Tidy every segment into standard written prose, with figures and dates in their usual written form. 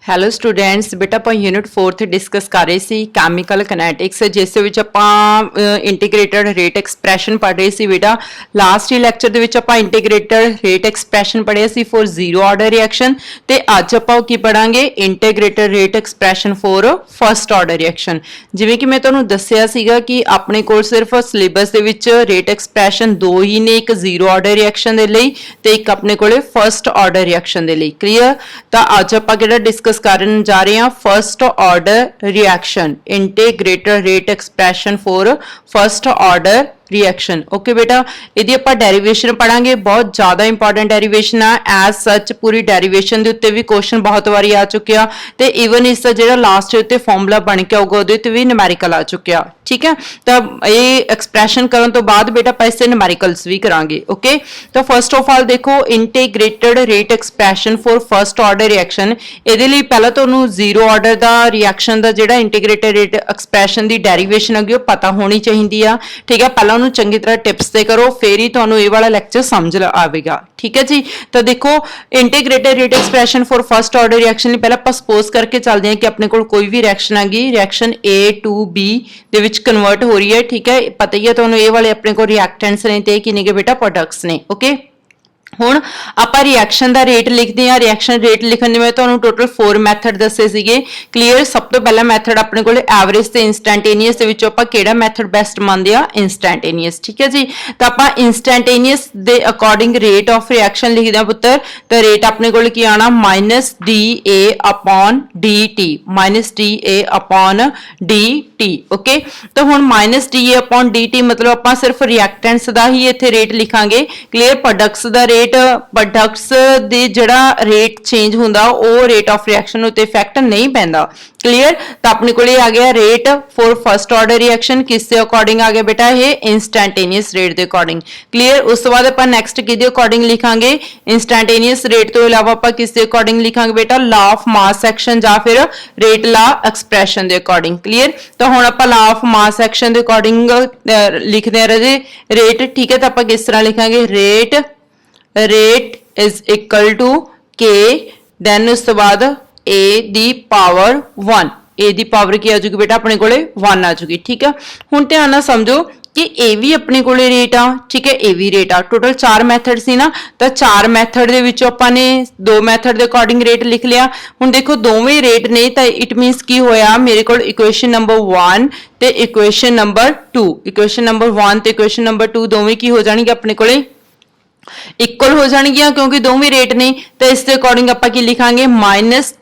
Hello students ਬੇਟਾ ਆਪਾਂ unit 4th discuss ਕਰ ਰਹੇ ਸੀ ਕੈਮੀਕਲ ਕੈਨੇਟਿਕਸ ਜਿਸ ਦੇ ਵਿੱਚ ਆਪਾਂ ਇੰਟੀਗ੍ਰੇਟਡ ਰੇਟ ਐਕਸਪ੍ਰੈਸ਼ਨ ਪੜ੍ਹ ਰਹੇ ਸੀ ਬੇਟਾ ਲਾਸਟ ਹੀ ਲੈਕਚਰ ਦੇ ਵਿੱਚ ਆਪਾਂ ਇੰਟੀਗ੍ਰੇਟਡ ਰੇਟ ਐਕਸਪ੍ਰੈਸ਼ਨ ਪੜ੍ਹਿਆ ਸੀ ਫॉर ਜ਼ੀਰੋ ਆਰਡਰ ਰਿਐਕਸ਼ਨ ਤੇ ਅੱਜ ਆਪਾਂ ਕੀ ਪੜਾਂਗੇ integrated rate expression for first order reaction ਜਿਵੇਂ ਕਿ ਮੈਂ ਤੁਹਾਨੂੰ ਦੱਸਿਆ ਸੀਗਾ ਕਿ ਆਪਣੇ ਕੋਲ ਸਿਰਫ ਸਿਲੇਬਸ ਦੇ ਵਿੱਚ ਰੇਟ ਐਕਸਪ੍ਰੈਸ਼ਨ ਦੋ ਹੀ ਨੇ ਇੱਕ ਜ਼ੀਰੋ ਆਰਡਰ ਰਿਐਕਸ਼ਨ ਦੇ ਲਈ ਤੇ ਇੱਕ ਆਪਣੇ ਕੋਲੇ ਫਰਸਟ ਆਰਡਰ ਰਿਐਕਸ਼ਨ ਦੇ ਲਈ ਕਲੀਅਰ ਤਾਂ ਅੱਜ ਆਪਾਂ ਕਿਹੜਾ डिस्कस करने जा रहे हैं first order reaction integrated rate expression for first order reaction okay बेटा ਇਹਦੀ ਆਪਾਂ ਡੈਰੀਵੇਸ਼ਨ ਪੜਾਂਗੇ ਬਹੁਤ ਜ਼ਿਆਦਾ ਇੰਪੋਰਟੈਂਟ ਡੈਰੀਵੇਸ਼ਨ ਆ ਐਜ਼ ਸੱਚ ਪੂਰੀ ਡੈਰੀਵੇਸ਼ਨ ਦੇ ਉੱਤੇ ਵੀ ਕੁਐਸਚਨ ਬਹੁਤ ਵਾਰੀ ਆ ਚੁੱਕਿਆ ਤੇ ਇਵਨ ਇਸ ਦਾ ਜਿਹੜਾ ਲਾਸਟ ਉੱਤੇ ਫਾਰਮੂਲਾ ਬਣ ਕੇ ਆਊਗਾ ਉਹਦੇ ਉੱਤੇ ਵੀ ਨਿਊਮੈਰੀਕਲ ਆ ਚੁੱਕਿਆ ਠੀਕ ਹੈ ਤਾਂ ਇਹ ਐਕਸਪ੍ਰੈਸ਼ਨ ਕਰਨ ਤੋਂ ਬਾਅਦ ਬੇਟਾ ਆਪਾਂ ਇਸੇ ਨਿਊਮੈਰੀਕਲਸ ਵੀ ਕਰਾਂਗੇ ਓਕੇ ਤਾਂ ਫਰਸਟ ਆਫ ਆਲ ਦੇਖੋ integrated rate expression for first order reaction ਇਹਦੇ ਲਈ ਪਹਿਲਾਂ ਤੁਹਾਨੂੰ ਜ਼ੀਰੋ ਆਰਡਰ ਦਾ ਰਿਐਕਸ਼ਨ ਦਾ ਜਿਹੜਾ ਇੰਟੀਗ੍ਰੇਟਡ ਰੇਟ ਐਕਸਪ੍ਰੈਸ਼ਨ ਦੀ ਡੈਰੀਵੇਸ਼ਨ ਹੈਗੀ ਉਹ ਪਤਾ ਹੋਣੀ ਚਾਹੀਦੀ ਆ ਠੀਕ ਹੈ ਪਹਿਲਾਂ ਉਹਨੂੰ ਚੰਗੀ ਤਰ੍ਹਾਂ ਟਿਪਸ ਤੇ ਕਰੋ ਫੇਰ ਹੀ ਤੁਹਾਨੂੰ ਇਹ ਵਾਲਾ ਲੈਕਚਰ ਸਮਝ ਆਵੇਗਾ ਠੀਕ ਹੈ ਜੀ ਤਾਂ ਦੇਖੋ integrated rate expression for first order reaction ਲਈ ਪਹਿਲਾਂ ਆਪਾਂ ਸਪੋਜ਼ ਕਰਕੇ ਚੱਲਦੇ ਹਾਂ ਕਿ ਆਪਣੇ ਕੋਲ ਕੋਈ ਵੀ ਰਿਐਕਸ਼ਨ ਹੈਗੀ ਰਿਐਕਸ਼ਨ A to B ਦੇ ਵਿੱਚ ਕਨਵਰਟ ਹੋ ਰਹੀ ਹੈ ਠੀਕ ਹੈ ਪਤਾ ਹੀ ਹੈ ਤੁਹਾਨੂੰ ਇਹ ਵਾਲੇ ਆਪਣੇ ਕੋਲ ਰਿਐਕਟੈਂਟਸ ਨੇ ਤੇ ਕੀ ਨੇਗੇ ਬੇਟਾ ਪ੍ਰੋਡਕਟਸ ਨੇ ਓਕੇ ਹੁਣ ਆਪਾਂ ਰਿਐਕਸ਼ਨ ਦਾ ਰੇਟ ਲਿਖਦੇ ਹਾਂ ਰਿਐਕਸ਼ਨ ਰੇਟ ਲਿਖਣ ਦੇ ਮੈਂ ਤੁਹਾਨੂੰ ਟੋਟਲ 4 ਮੈਥਡ ਦੱਸੇ ਸੀਗੇ ਕਲੀਅਰ ਸਭ ਤੋਂ ਪਹਿਲਾ ਮੈਥਡ ਆਪਣੇ ਕੋਲੇ ਐਵਰੇਜ ਤੇ ਇਨਸਟੈਂਟੇਨੀਅਸ ਦੇ ਵਿੱਚੋਂ ਆਪਾਂ ਕਿਹੜਾ ਮੈਥਡ ਬੈਸਟ ਮੰਨਦੇ ਆ ਇਨਸਟੈਂਟੇਨੀਅਸ ਠੀਕ ਹੈ ਜੀ ਤਾਂ ਆਪਾਂ ਇਨਸਟੈਂਟੇਨੀਅਸ ਦੇ ਅਕੋਰਡਿੰਗ ਰੇਟ ਆਫ ਰਿਐਕਸ਼ਨ ਲਿਖਦੇ ਆ ਪੁੱਤਰ ਤਾਂ ਰੇਟ ਆਪਣੇ ਕੋਲ ਕੀ ਆਣਾ -dA/dt -dA/dt ਓਕੇ ਤਾਂ ਹੁਣ -dA/dt ਮਤਲਬ ਆਪਾਂ ਸਿਰਫ ਰਿਐਕਟੈਂਟਸ ਦਾ ਹੀ ਇੱਥੇ ਰੇਟ ਲਿਖਾਂਗੇ ਕਲੀਅਰ ਪ੍ਰੋਡਕਟਸ ਦਾ ਪ੍ਰੋਡਕਟਸ ਦੇ ਜਿਹੜਾ ਰੇਟ ਚੇਂਜ ਹੁੰਦਾ ਉਹ ਰੇਟ ਆਫ ਰਿਐਕਸ਼ਨ ਉਤੇ ਇਫੈਕਟ ਨਹੀਂ ਪੈਂਦਾ ਕਲੀਅਰ ਤਾਂ ਆਪਣੇ ਕੋਲੇ ਆ ਗਿਆ rate for first order reaction ਕਿਸ ਦੇ ਅਕੋਰਡਿੰਗ ਆ ਗਿਆ ਬੇਟਾ ਇਹ ਇਨਸਟੈਂਟੇਨੀਅਸ ਰੇਟ ਦੇ ਅਕੋਰਡਿੰਗ ਕਲੀਅਰ ਉਸ ਤੋਂ ਬਾਅਦ ਆਪਾਂ ਨੈਕਸਟ ਕਿਹਦੇ ਅਕੋਰਡਿੰਗ ਲਿਖਾਂਗੇ ਇਨਸਟੈਂਟੇਨੀਅਸ ਰੇਟ ਤੋਂ ਇਲਾਵਾ ਆਪਾਂ ਕਿਸ ਦੇ ਅਕੋਰਡਿੰਗ ਲਿਖਾਂਗੇ ਬੇਟਾ ਲਾ ਆਫ ਮਾਸ ਐਕਸ਼ਨ ਜਾਂ ਫਿਰ ਰੇਟ ਲਾ ਐਕਸਪ੍ਰੈਸ਼ਨ ਦੇ ਅਕੋਰਡਿੰਗ ਕਲੀਅਰ ਤਾਂ ਹੁਣ ਆਪਾਂ ਲਾ ਆਫ ਮਾਸ ਐਕਸ਼ਨ ਦੇ ਅਕੋਰਡਿੰਗ ਲਿਖਦੇ ਆ ਰਾਜੇ ਰੇਟ ਠੀਕ ਹੈ ਤਾਂ ਆਪਾਂ ਕਿਸ ਤਰ੍ਹਾਂ ਲਿਖਾਂਗੇ rate is equal to k then ਉਸ ਤੋਂ ਬਾਅਦ a the power 1 a the power ਕੀ ਆ ਜੂਗੀ ਬੇਟਾ ਆਪਣੇ ਕੋਲੇ 1 ਆ ਜੂਗੀ ਠੀਕ ਆ ਹੁਣ ਧਿਆਨ ਨਾਲ ਸਮਝੋ ਕਿ ਇਹ ਵੀ ਆਪਣੇ ਕੋਲੇ ਰੇਟ ਆ ਠੀਕ ਹੈ ਇਹ ਵੀ ਰੇਟ ਆ ਟੋਟਲ 4 ਮੈਥਡ ਸੀ ਨਾ ਤਾਂ 4 ਮੈਥਡ ਦੇ ਵਿੱਚੋਂ ਆਪਾਂ ਨੇ 2 ਮੈਥਡ ਦੇ ਅਕੋਰਡਿੰਗ ਰੇਟ ਲਿਖ ਲਿਆ ਹੁਣ ਦੇਖੋ ਦੋਵੇਂ ਰੇਟ ਨੇ ਤਾਂ ਇਟ ਮੀਨਸ ਕੀ ਹੋਇਆ ਮੇਰੇ ਕੋਲ ਇਕੁਏਸ਼ਨ ਨੰਬਰ 1 ਤੇ ਇਕੁਏਸ਼ਨ ਨੰਬਰ 2 ਇਕੁਏਸ਼ਨ ਨੰਬਰ 1 ਤੇ ਇਕੁਏਸ਼ਨ ਨੰਬਰ 2 ਦੋਵੇਂ ਕੀ ਹੋ ਜਾਣਗੇ ਆਪਣੇ ਕੋਲੇ इक्वल हो जाएंगे क्योंकि दोवें रेट ने तो इस अकॉर्डिंग आप की लिखांगे -dA/dt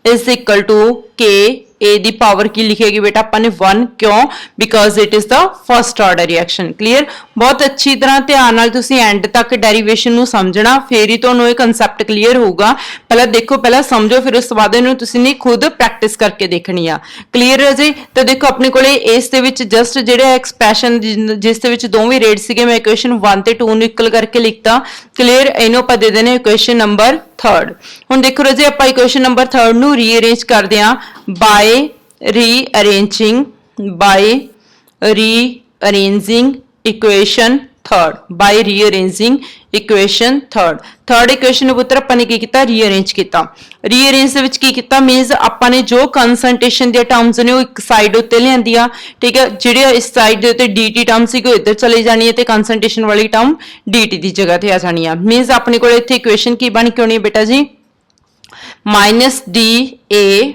इज इक्वल टू के ए दी पावर की लिखेगी बेटा अपने 1 क्यों because it is the first order reaction clear बहुत अच्छी तरह ध्यान नाल तुसी एंड तक डेरिवेशन नु समझना फिर ही तुहानू ये कांसेप्ट क्लियर होगा पहला देखो पहला समझो फिर उस बाद इहनू तुसी ने खुद प्रैक्टिस करके देखनी आ क्लियर है जी तो देखो अपने कोले इस दे विच जस्ट जेहड़े एक्सप्रेशन जिस दे विच दोवें रेट सीगे मैं इक्वेशन 1 ते 2 नू इक्वल करके लिखता क्लियर इहनू ਆਪਾਂ ਦੇ देने इक्वेशन नंबर 3 ਹੁਣ ਦੇਖੋ ਰਾਜੇ ਆਪਾਂ इक्वेशन नंबर 3 ਨੂੰ ਰੀਅਰੇਂਜ ਕਰਦੇ ਆ by rearranging equation third equation ਨੂੰ ਪੁੱਤਰ ਆਪਾਂ ਨੇ ਕੀ ਕੀਤਾ ਰੀਅਰੇਂਜ ਕੀਤਾ ਰੀਅਰੇਂਜ ਦੇ ਵਿੱਚ ਕੀ ਕੀਤਾ ਮੀਨਸ ਆਪਾਂ ਨੇ ਜੋ ਕਨਸੈਂਟ੍ਰੇਸ਼ਨ ਦੇ ਟਰਮਸ ਨੇ ਉਹ ਇੱਕ ਸਾਈਡ ਉੱਤੇ ਲਿਆਂਦੀ ਆ ਠੀਕ ਹੈ ਜਿਹੜੇ ਇਸ ਸਾਈਡ ਦੇ ਉੱਤੇ dt ਟਰਮ ਸੀ ਉਹ ਇੱਧਰ ਚਲੀ ਜਾਣੀ ਹੈ ਤੇ ਕਨਸੈਂਟ੍ਰੇਸ਼ਨ ਵਾਲੀ ਟਰਮ dt ਦੀ ਜਗ੍ਹਾ ਤੇ ਆ ਜਾਣੀ ਆ ਮੀਨਸ ਆਪਣੇ ਕੋਲ ਇੱਥੇ ਇਕੁਏਸ਼ਨ ਕੀ ਬਣ ਕੇ ਆਉਣੀ ਹੈ ਬੇਟਾ ਜੀ -dA/d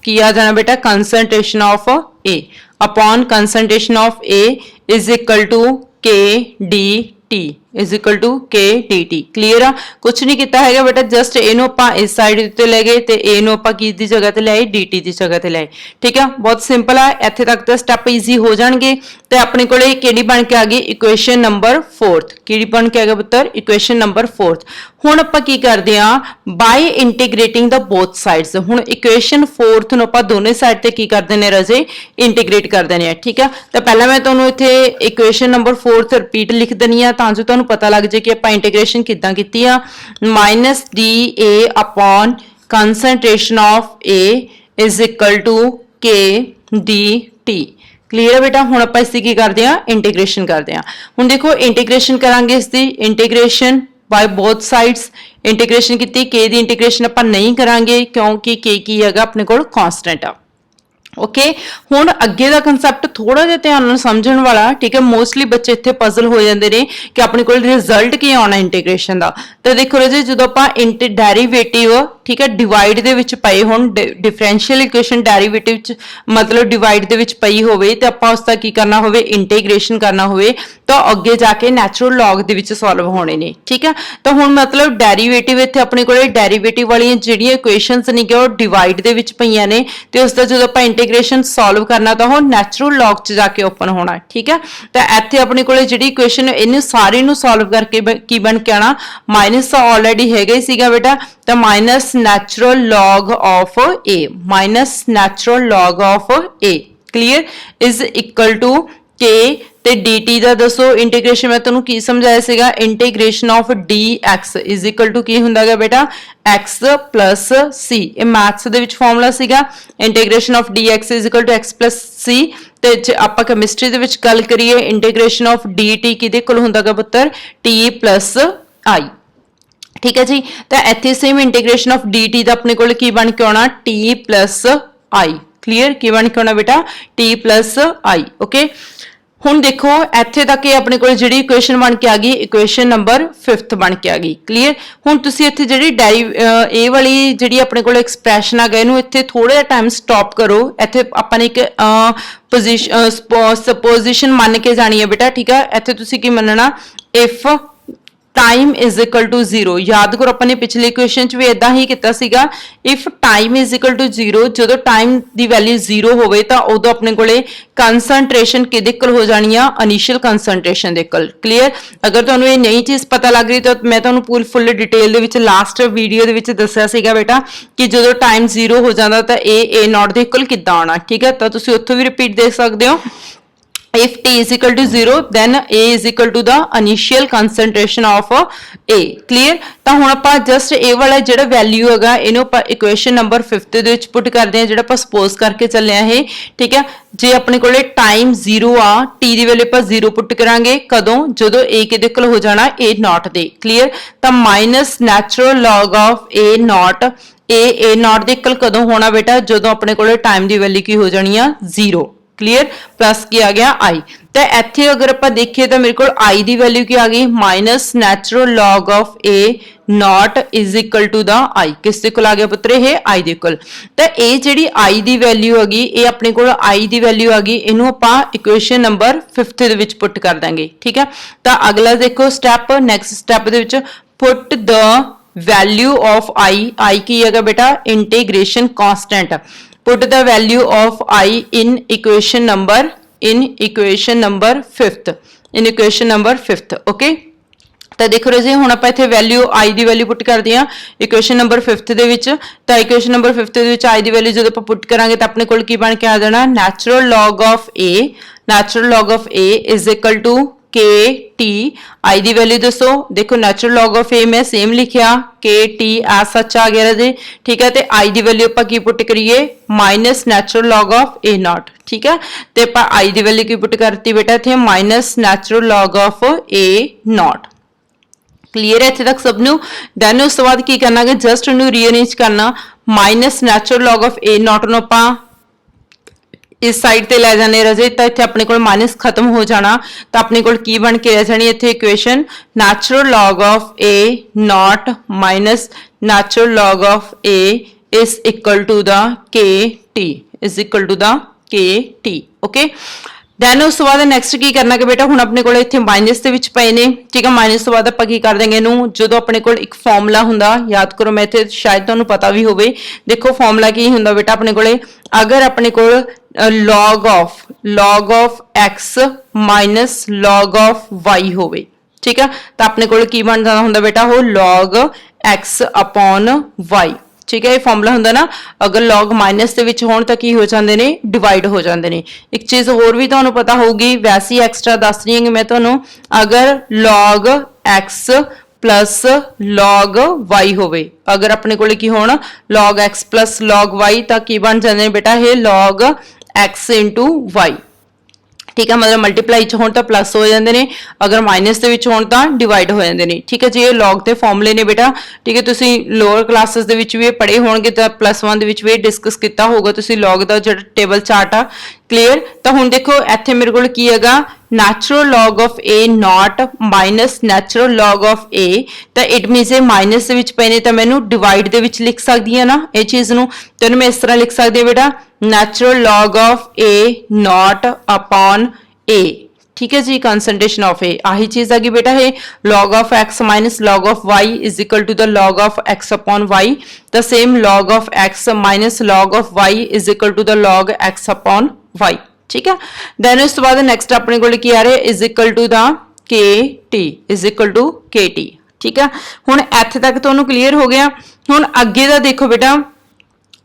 ਕੀ ਆ ਜਾਣਾ ਬੇਟਾ concentration of A upon concentration of A is equal to KDT is equal to KDT clear आ कुछ नहीं किया है बेटा जस्ट इनू आप इस साइड उत्ते ले गए ते ए नू आपां किस दी जगह ते लाए dt दी जगह ते लाए ठीक है बहुत सिंपल है इत्थे तक तो स्टेप ईजी हो जाएंगे ते अपने कोले किहड़ी बन के आ गई इक्वेशन नंबर 4th किहड़ी बन के आ गया पुत्तर इक्वेशन नंबर 4th हुण आपां की करदे आ by integrating the both sides हुण इक्वेशन 4th नू आपां दोनों साइड ते की करदे ने राजे इंटीग्रेट कर देने ठीक है तो पहला मैं तुहानू इत्थे इक्वेशन नंबर 4th रिपीट लिख देनी है तां जो तुहानू पता लग जाए कि आप इंटीग्रेशन किदां कीती आ -dA/concentration of A is equal to KDT clear है बेटा। हुण आपां इसदी की करदे हां इंटीग्रेशन करदे हां। हुण देखो इंटीग्रेशन करांगे इसदी integration by both sides integration की के दी इंटीग्रेशन आपां नहीं करांगे क्योंकि के की हैगा अपने कोल कांस्टेंट आ। ओके हुण अगे का कंसैप्ट थोड़ा जिहा ध्यान नाल समझण वाला ठीक है। मोस्टली बच्चे इत्थे पजल हो जांदे ने कि अपने कोल रिजल्ट की आउणा इंटीग्रेशन दा। तो देखो राजे जदों आपां डेरिवेटिव ठीक है डिवाइड दे विच पए होण डिफरेंशियल इक्वेशन डेरिवेटिव च मतलब डिवाइड दे विच पई होवे ते आपां उसदा की करना होवे इंटीग्रेशन करना होवे तो अगे जाके नैचुरल लॉग दे विच सॉल्व होणे ने ठीक है। तो हुण मतलब डेरिवेटिव इत्थे अपने कोल डेरिवेटिव वालियां जिहड़ियां इक्वेशनस ने कि ओह डिवाइड दे विच पईयां ने ते उसदा जदों आपां इंटीग्रेशन सॉल्व करना तो नैचुरल लॉग च जाके ओपन होना ठीक है। तो इत्थे अपने कोले जिहड़ी इक्वेशन इन्हू सारी नू सॉल्व करके की बन के आना माइनस तो ऑलरेडी हैगा ही सीगा बेटा तो minus natural log of a minus natural log of a clear is equal to k ते dt ਦਾ ਦੱਸੋ ਇੰਟੀਗ੍ਰੇਸ਼ਨ ਮੈਂ ਤੁਹਾਨੂੰ ਕੀ ਸਮਝਾਇਆ ਸੀਗਾ integration of dx is equal to ਕੀ ਹੁੰਦਾ ਹੈਗਾ ਬੇਟਾ x plus c ਇਹ ਮੈਥਸ ਦੇ ਵਿੱਚ ਫਾਰਮੂਲਾ ਸੀਗਾ integration of dx is equal to x plus c ਤੇ ਜੇ ਆਪਾਂ ਕੈਮਿਸਟਰੀ ਦੇ ਵਿੱਚ ਗੱਲ ਕਰੀਏ ਇੰਟੀਗ੍ਰੇਸ਼ਨ ਆਫ dt ਕਿਹਦੇ ਕੋਲ ਹੁੰਦਾ ਹੈਗਾ ਪੁੱਤਰ t plus i ठीक है जी। तो इत्थे सेम इंटीग्रेशन ऑफ dt ਦਾ ਆਪਣੇ ਕੋਲ ਕੀ ਬਣ ਕੇ ਆਉਣਾ t plus i क्लीयर की बन के आना बेटा t plus i ओके। हुण देखो इत्थे तक अपने कोल जिहड़ी इक्वेशन बन के आ गई इक्वेशन नंबर 5th बन के आ गई क्लीयर। हुण तुसीं इत्थे जिहड़ी ए वाली जिहड़ी अपने कोल एक्सप्रैशन आ गई इहनूं इत्थे थोड़ा जिहा टाइम स्टॉप करो। इत्थे आपां ने एक पोजीशन सपोजिशन मान के जानी है बेटा ठीक है। इत्थे तुसीं की मनना if time is equal to 0 याद करो अपने पिछले इक्वेशन च भी इदां ही कीता सीगा if time is equal to 0 जदों टाइम दी वैल्यू 0 होवे तां उदों अपने कोले कंसंट्रेशन किहदे कोल हो जानी आ इनिशियल कंसंट्रेशन दे कोल क्लीयर। अगर तुहानूं ये नई चीज़ पता लग रही तो मैं तुहानूं पूरी फुल डिटेल दे विच लास्ट वीडियो दे विच दस्सिया सीगा बेटा कि जदों टाइम 0 हो जांदा तां ए नॉट दे कोल किद्दां आउणा ठीक है। तां तुसीं उत्थों भी रिपीट देख सकदे हो if t is equal to 0 then a is equal to the initial concentration of a clear। ਤਾਂ ਹੁਣ ਆਪਾਂ ਜਸਟ a ਵਾਲਾ ਜਿਹੜਾ ਵੈਲਿਊ ਹੈਗਾ ਇਹਨੂੰ ਆਪਾਂ ਇਕੁਏਸ਼ਨ ਨੰਬਰ 5th ਦੇ ਵਿੱਚ ਪੁੱਟ ਕਰਦੇ ਹਾਂ ਜਿਹੜਾ ਆਪਾਂ ਸਪੋਜ਼ ਕਰਕੇ ਚੱਲੇ ਆ ਇਹ ਠੀਕ ਹੈ। ਜੇ ਆਪਣੇ ਕੋਲੇ ਟਾਈਮ 0 ਆ t ਦੀ ਵੈਲਿਊ ਆਪਾਂ 0 ਪੁੱਟ ਕਰਾਂਗੇ ਕਦੋਂ ਜਦੋਂ a ਕਿਹਦੇ ਕੋਲ ਹੋ ਜਾਣਾ a ਨॉट ਦੇ ਕਲੀਅਰ। ਤਾਂ minus natural log of a naught a naught ਦੇ ਕੋਲ ਕਦੋਂ ਹੋਣਾ ਬੇਟਾ ਜਦੋਂ ਆਪਣੇ ਕੋਲੇ ਟਾਈਮ ਦੀ ਵੈਲਿਊ ਕੀ ਹੋ ਜਾਣੀ ਆ 0 क्लीयर प्लस की आ गया आई। तो इत्थे अगर आप देखिए तो मेरे को आई दी वैल्यू की आ गई minus natural log of A naught is equal to the I किस दे कोल आ गया पुत्र ये आई दे कोल। तो ये जिहड़ी आई दी वैल्यू हैगी ये अपने कोल आई दी वैल्यू आ गई इनू आपां इक्वेशन नंबर 5th दे विच पुट कर देंगे ठीक है। तो अगला देखो स्टैप नैक्सट स्टैप दे विच put the value of I की हैगा बेटा integration constant put the value of I in equation number 5th in equation number 5th okay। ਤਾਂ ਦੇਖੋ ਰਾਜੇ ਹੁਣ ਆਪਾਂ ਇੱਥੇ ਵੈਲਿਊ i ਦੀ ਵੈਲਿਊ ਪੁੱਟ ਕਰਦੇ ਹਾਂ ਇਕੁਏਸ਼ਨ ਨੰਬਰ 5th ਦੇ ਵਿੱਚ। ਤਾਂ ਇਕੁਏਸ਼ਨ ਨੰਬਰ 5th ਦੇ ਵਿੱਚ i ਦੀ ਵੈਲਿਊ ਜਦੋਂ ਆਪਾਂ ਪੁੱਟ ਕਰਾਂਗੇ ਤਾਂ ਆਪਣੇ ਕੋਲ ਕੀ ਬਣ ਕੇ ਆ ਜਾਣਾ natural log of a is equal to k t आई दी वैल्यू दसो देखो नैचुरल लॉग ऑफ ए मैं सेम लिखिया के टी एज सच आ गया जी ठीक है। तो आई दी वैल्यू आपां की पुट करिए minus natural log of A not ठीक है। तो आपां आई दी वैल्यू की पुट करती बेटा इत्थे minus natural log of A not clear है इत्थे तक सब नूं। दैन उस तो बाद की करना है जस्ट उन्होंने रीअरेंज करना minus natural log of A not नूं आपां इस साइड ते लै जाने रजे तो इत्थे अपने कोल माइनस खत्म हो जाना तो अपने कोल की बन के रह जानी इत्थे equation natural log of A naught minus natural log of A is equal to the K T is equal to the K T okay. Then उस तो बाद नैक्सट की करना कि बेटा हुण अपने कोल इत्थे माइनस दे विच पए ने ठीक है। माइनस तो बाद आपां की कर देंगे इहनूं जदों अपने कोल एक फॉर्मूला हुंदा याद करो मैं इत्थे शायद तुहानूं पता भी होवे देखो फॉर्मूला की हुंदा बेटा अपने कोले अगर अपने कोल log of x minus log of y होवे ठीक है तो अपने कोल की बन जाना हुंदा बेटा वो log x अपॉन y ठीक है। ये फॉर्मूला हुंदा ना अगर लॉग माइनस दे विच होण तां की हो जांदे ने डिवाइड हो जांदे ने। एक चीज होर भी तुहानूं पता होगी वैसे ही एक्स्ट्रा दस रही हां मैं तुहानूं अगर log x plus log y होवे अगर अपने कोले की होण log x plus log y तां की बन जांदे ने बेटा ये log x इंटू y ठीक है, मतलब मल्टीप्लाई च होण तां प्लस हो जांदे ने, अगर माइनस दे विच होण तां डिवाइड हो जांदे ने। ठीक है जी, ये लॉग दे फॉर्मूले ने बेटा। ठीक है, तुसीं लोअर क्लासेस दे विच भी पढ़े होणगे तां +1 दे विच भी डिस्कस कीता होगा तुसीं लॉग दा जिहड़ा टेबल चार्ट आ। क्लीयर? तां हुण देखो इत्थे मेरे कोल की हैगा, natural log of A naught minus natural log of A, तां इट मीनस ये माइनस दे विच पए ने तां मैनूं डिवाइड दे विच लिख सकदी हां ना ये चीज़ नूं। तां मैं इस तरह लिख सकदी हां बेटा, natural log of A naught upon A. ठीक है जी, कंसंट्रेशन ऑफ ए आही चीज आ गई बेटा है, log of x minus log of y is equal to the log of x upon y. The same log of x minus log of y is equal to the log x upon y. ठीक है, then उस तो बाद next अपने को की आ रहा है is equal to the K T, is equal to के टी। ठीक है, हुण इत्थे तक तुहानूं क्लीयर हो गया। हुण अगे दा देखो बेटा,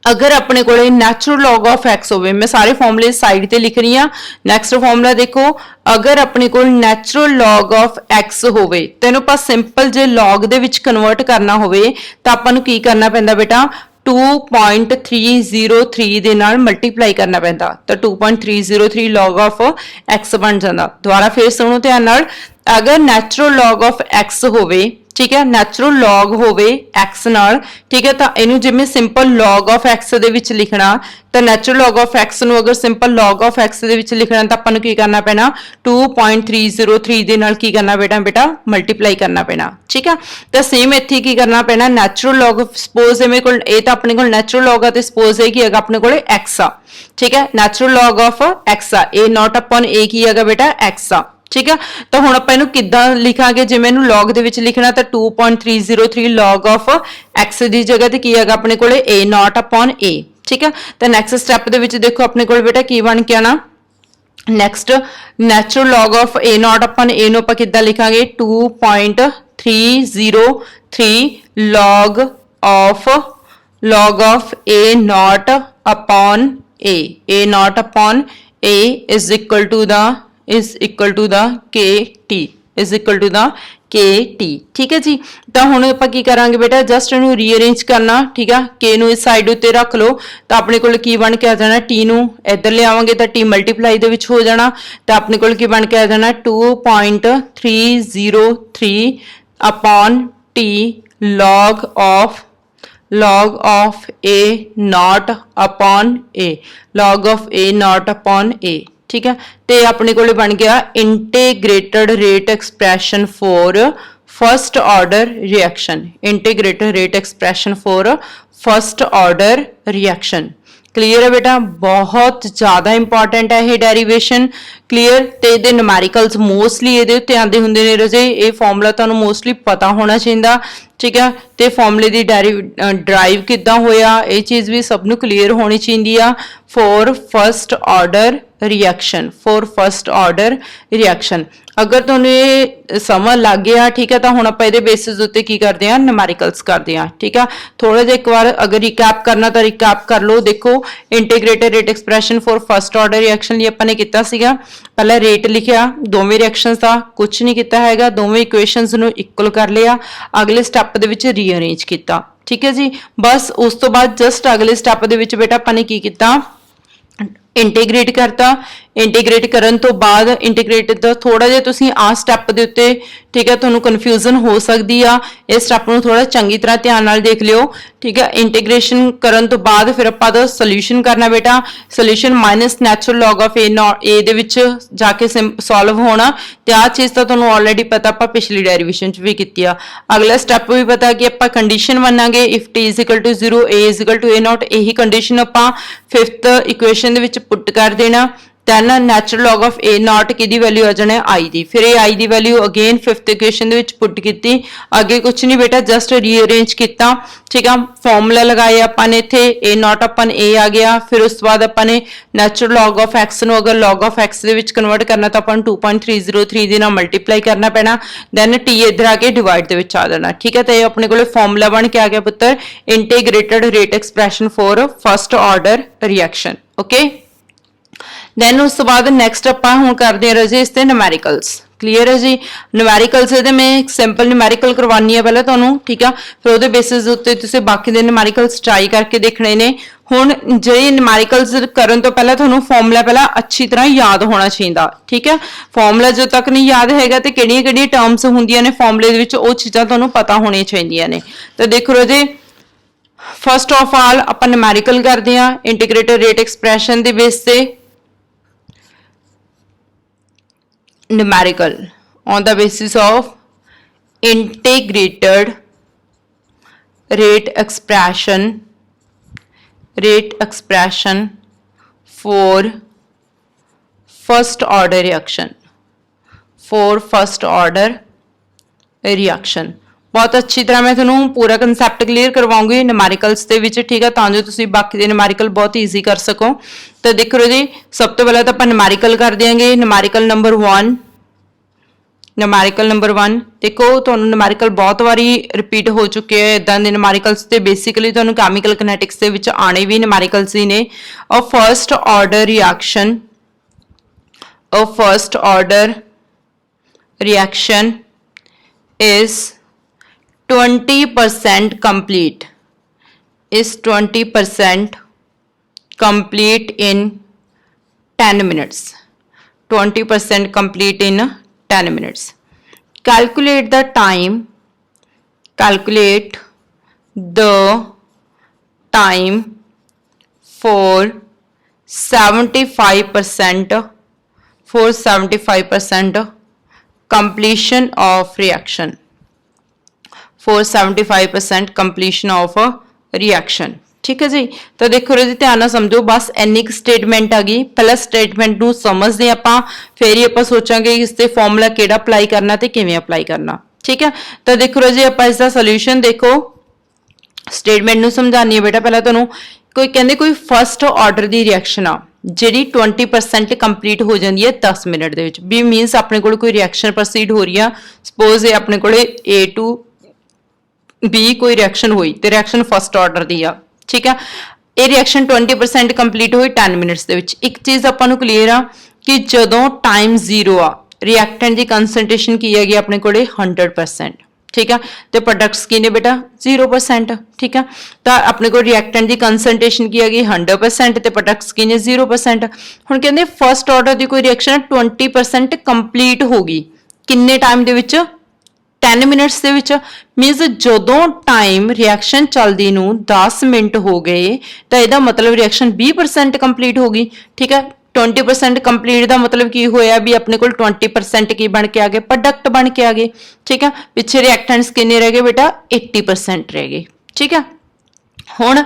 अगर अपने को नैचुरल लॉग ऑफ एक्स हो, मैं सारे फॉर्मूले साइड ते लिख रही हाँ। नैक्सट फॉर्मूला देखो, अगर अपने को नैचुरल लॉग ऑफ एक्स होवे तैनूं आपां simple J log they which convert करना होवे तां आपां नूं की करना पैंदा बेटा, 2.303 दे नाल मल्टीप्लाई करना पैंदा, तो 2.303 लॉग ऑफ एक्स बन जांदा। दोबारा फिर सुनो ध्यान नाल, अगर नैचुरल लॉग ऑफ एक्स होवे, ठीक है, नैचुरल लॉग होवे एक्स नाल, ठीक है, तो इनू जिवें सिंपल लॉग ऑफ एक्स दे विच लिखना, तो नैचुरल लॉग ऑफ एक्स नू अगर सिंपल लॉग ऑफ एक्स दे विच लिखना तो आपां नूं की करना पैना, 2.303 दे नाल की करना बेटा बेटा मल्टीप्लाई करना पैना। ठीक है, तो सेम इत्थे की करना पैना, नैचुरल लॉग ऑफ सपोज मेरे को ये तो अपने को नैचुरल लॉग है, तो सपोज है कि हैगा अपने को एक्स आ। ठीक है, नैचुरल लॉग ऑफ एक्स आ, ए नॉट अपॉन ए की हैगा बेटा एक्स आ। ठीक है, तो हुण आपां इहनूं किद्दां लिखांगे, जिवें इहनूं लॉग दे विच लिखना तो 2.303 लॉग ऑफ एक्स दी जगह ते की हैगा अपने कोले ए नॉट अपॉन ए। ठीक है, तो नेक्स्ट स्टैप दे विच देखो अपने कोल बेटा की बन के आना, next natural log of A naught upon A नूं आपां किद्दां लिखांगे, 2.303 log of A naught upon A naught upon A is equal to the K T, is equal to the K T. ठीक है जी, तो हुण आपां की करांगे बेटा, जस्ट इहनूं रीअरेंज करना। ठीक है, के नूं इस साइड उत्ते रख लो तो अपने कोल की बन के आ जाना, टी नूं इधर लियावांगे तो टी मल्टीप्लाई दे विच हो जाना, तो अपने कोल की बन के आ जाना 2.303 upon T log of A naught upon A, log of A naught upon A. ठीक है, तो अपने को बन गया integrated rate expression for first order reaction, integrated rate expression for first order reaction. Clear है बेटा, बहुत ज्यादा इंपॉर्टेंट है ये डेरिवेशन। क्लीयर, तो ये न्यूमेरिकल्स मोस्टली ये आते होंगे ने रजे, ये फॉर्मूला तुहानूं मोस्टली पता होना चाहिए। ठीक है, तो फॉर्मूले की ड्राइव किद्दां होया ये चीज़ भी सबनों क्लीयर होनी चाहिए। For first order reaction, for first order reaction अगर तुहानूं ये समझ लग गया, ठीक है, तो हुण आपां इहदे बेसिस उत्ते की करदे हां, न्यूमेरिकल्स करदे हां। ठीक है, थोड़ा जिहा एक बार अगर रिकैप करना तो रिकैप कर लो। देखो, integrated rate expression for first order reaction लिए आपां ने कीता सीगा, पहला रेट लिखिया, दोवें रिएक्शनस दा कुछ नहीं कीता हैगा, दोवें इक्वेशनस नूं इक्वल कर लिया, अगले स्टैप दे विच रीअरेंज कीता। ठीक है जी, बस उस तो बाद जस्ट अगले स्टैप दे विच बेटा आपां ने की कीता, इंटीग्रेट करता। इंटीग्रेट करन तो बाद इंटीग्रेट दा थोड़ा जिहा तुसीं आ स्टैप दे उत्ते, ठीक है, तुहानूं कन्फ्यूजन हो सकदी आ, इस स्टैप नूं थोड़ा चंगी तरह ध्यान नाल देख लियो। ठीक है, इंटीग्रेशन करन तो बाद फिर आपां दा सोल्यूशन करना बेटा, solution minus natural log of A naught A दे विच जाके सॉल्व होना, ते आ चीज़ तां तुहानूं ऑलरेडी पता, आपां पिछली डेरिवेशन च भी कीती आ। अगला स्टैप भी पता कि आपां कंडीशन बनांगे, if T is equal to 0 A is equal to A naught, यही कंडीशन आपां फिफ्थ इक्वेशन दे विच पुट कर देना। Then natural log of A naught की वैल्यू आ जाने आई दी, फिर आई दी वैल्यू अगेन फिफ्थ इक्वेशन दे विच पुट की, अगे कुछ नहीं बेटा जस्ट रीअरेंज किया। ठीक है, फॉर्मूला लगाए अपने इत्थे ए नॉट अपन ए आ गया, फिर उस बाद अपने नैचुरल लॉग ऑफ एक्स नूं अगर log of x they which convert करना तो अपन 2.303 दे नाल मल्टीप्लाई करना पैना, दैन टी इधर आके डिवाइड दे विच आ जाना। ठीक है, तो ये अपने कोले फॉर्मूला बन के आ गया पुत्तर, integrated rate expression for first order reaction. Okay, then उस तो बाद नैक्सट आपां हुण करदे हां राजे इस ते न्यूमेरिकल्स। क्लीयर है जी, न्यूमेरिकल्स इहदे मैं एक सिंपल न्यूमेरिकल करवानी है पहले तुहानूं। ठीक है, फिर उहदे बेसिस उत्ते तुसीं बाकी दे न्यूमेरिकल्स ट्राई करके देखने ने। ਹੁਣ ਜਿਹੜੇ ਨਿਊਮੈਰੀਕਲਸ ਕਰਨ ਤੋਂ ਪਹਿਲਾਂ ਤੁਹਾਨੂੰ ਫਾਰਮੂਲਾ ਪਹਿਲਾਂ ਅੱਛੀ ਤਰ੍ਹਾਂ ਯਾਦ ਹੋਣਾ ਚਾਹੀਦਾ, ਠੀਕ ਹੈ। ਫਾਰਮੂਲਾ ਜਦੋਂ ਤੱਕ ਨਹੀਂ ਯਾਦ ਹੈਗਾ ਤੇ ਕਿਹੜੀਆਂ ਕਿਹੜੀਆਂ ਟਰਮਸ ਹੁੰਦੀਆਂ ਨੇ ਫਾਰਮੂਲੇ ਦੇ ਵਿੱਚ, ਉਹ ਚੀਜ਼ਾਂ ਤੁਹਾਨੂੰ ਪਤਾ ਹੋਣੀਆਂ ਚਾਹੀਦੀਆਂ ਨੇ। ਤਾਂ ਦੇਖੋ ਜੀ, ਫਸਟ ਆਫ ਆਲ ਆਪਾਂ ਨਿਊਮੈਰੀਕਲ ਕਰਦੇ ਹਾਂ ਇੰਟੀਗ੍ਰੇਟਡ ਰੇਟ ਐਕਸਪ੍ਰੈਸ਼ਨ ਦੇ ਬੇਸ ਤੇ। numerical on the basis of integrated rate expression for first order reaction बहुत अच्छी तरह मैं थोनों पूरा कंसैप्ट क्लीयर करवाऊंगी न्यूमेरिकल्स दे विच, ठीक है, तां जो तुसीं बाकी दे न्यूमेरिकल बहुत ईजी कर सको। तो देखो जी, सब तो पहले तो आपां न्यूमेरिकल कर देंगे। न्यूमेरिकल नंबर 1, न्यूमेरिकल नंबर 1 देखो तुहानूं न्यूमेरिकल बहुत बारी रिपीट हो चुके हैं इदां दे न्यूमेरिकल्स ते बेसिकली तुहानूं केमिकल किनेटिक्स दे विच आने भी न्यूमेरिकल्स ही ने। A first order reaction is 20% complete in 10 minutes. 20% complete in 10 minutes. Calculate the time for 75% completion of reaction. For 75% completion of a reaction, ठीक है जी। तो देखो जी, ध्यान नाल समझो, बस इन्नी स्टेटमेंट आ गई। पहला स्टेटमेंट नूं समझदे आपां, फिर ही आपां सोचांगे इस ते फॉर्मूला किहड़ा अप्लाई करना ते किवें अप्लाई करना, ठीक है। तो देखो जी, आपां इसदा सोल्यूशन देखो, स्टेटमेंट नूं समझानी है बेटा। पहला तुहानूं कोई कहंदे कोई फर्स्ट ऑर्डर दी रिएक्शन आ ਜਿਹੜੀ 20% ਕੰਪਲੀਟ ਹੋ ਜਾਂਦੀ ਹੈ 10 ਮਿੰਟ ਦੇ ਵਿੱਚ। ਵੀ ਮੀਨਸ ਆਪਣੇ ਕੋਲ ਕੋਈ ਰਿਐਕਸ਼ਨ ਪ੍ਰੋਸੀਡ ਹੋ ਰਹੀ ਆ, ਸਪੋਜ਼ ਇਹ ਆਪਣੇ ਕੋਲੇ A to B ਕੋਈ ਰਿਐਕਸ਼ਨ ਹੋਈ ਤੇ ਰਿਐਕਸ਼ਨ ਫਸਟ ਆਰਡਰ ਦੀ ਆ, ਠੀਕ ਆ। ਇਹ ਰਿਐਕਸ਼ਨ 20% ਕੰਪਲੀਟ ਹੋਈ 10 ਮਿੰਟਸ ਦੇ ਵਿੱਚ। ਇੱਕ ਚੀਜ਼ ਆਪਾਂ ਨੂੰ ਕਲੀਅਰ ਆ ਕਿ ਜਦੋਂ ਟਾਈਮ 0 ਆ, ਰਿਐਕਟੈਂਟ ਦੀ ਕਨਸੈਂਟ੍ਰੇਸ਼ਨ ਕੀ ਹੈਗੀ ਆਪਣੇ ਕੋਲੇ 100%, ठीक है। तो प्रोडक्ट्स की ने बेटा 0%, ठीक है। तो अपने को रिएक्टेंट की कंसनट्रेशन की है 100% तो प्रोडक्ट्स की ने 0%। हुण कहंदे फर्स्ट ऑर्डर की कोई रिएक्शन 20% कंप्लीट होगी किन्ने टाइम दे विच 10 मिनट्स दे विच। मीनस जदों टाइम रिएक्शन चलदी नूं 10 मिनट हो गए तो इहदा मतलब रिएक्शन 20% कंप्लीट होगी, ठीक है। 20% कंप्लीट का मतलब की होया भी अपने को 20% की बन के आ गए, प्रोडक्ट बन के आ गए, ठीक है। पिछे रिएक्टेंट्स किन्ने रह गए बेटा 80% रह गए, ठीक है। हुण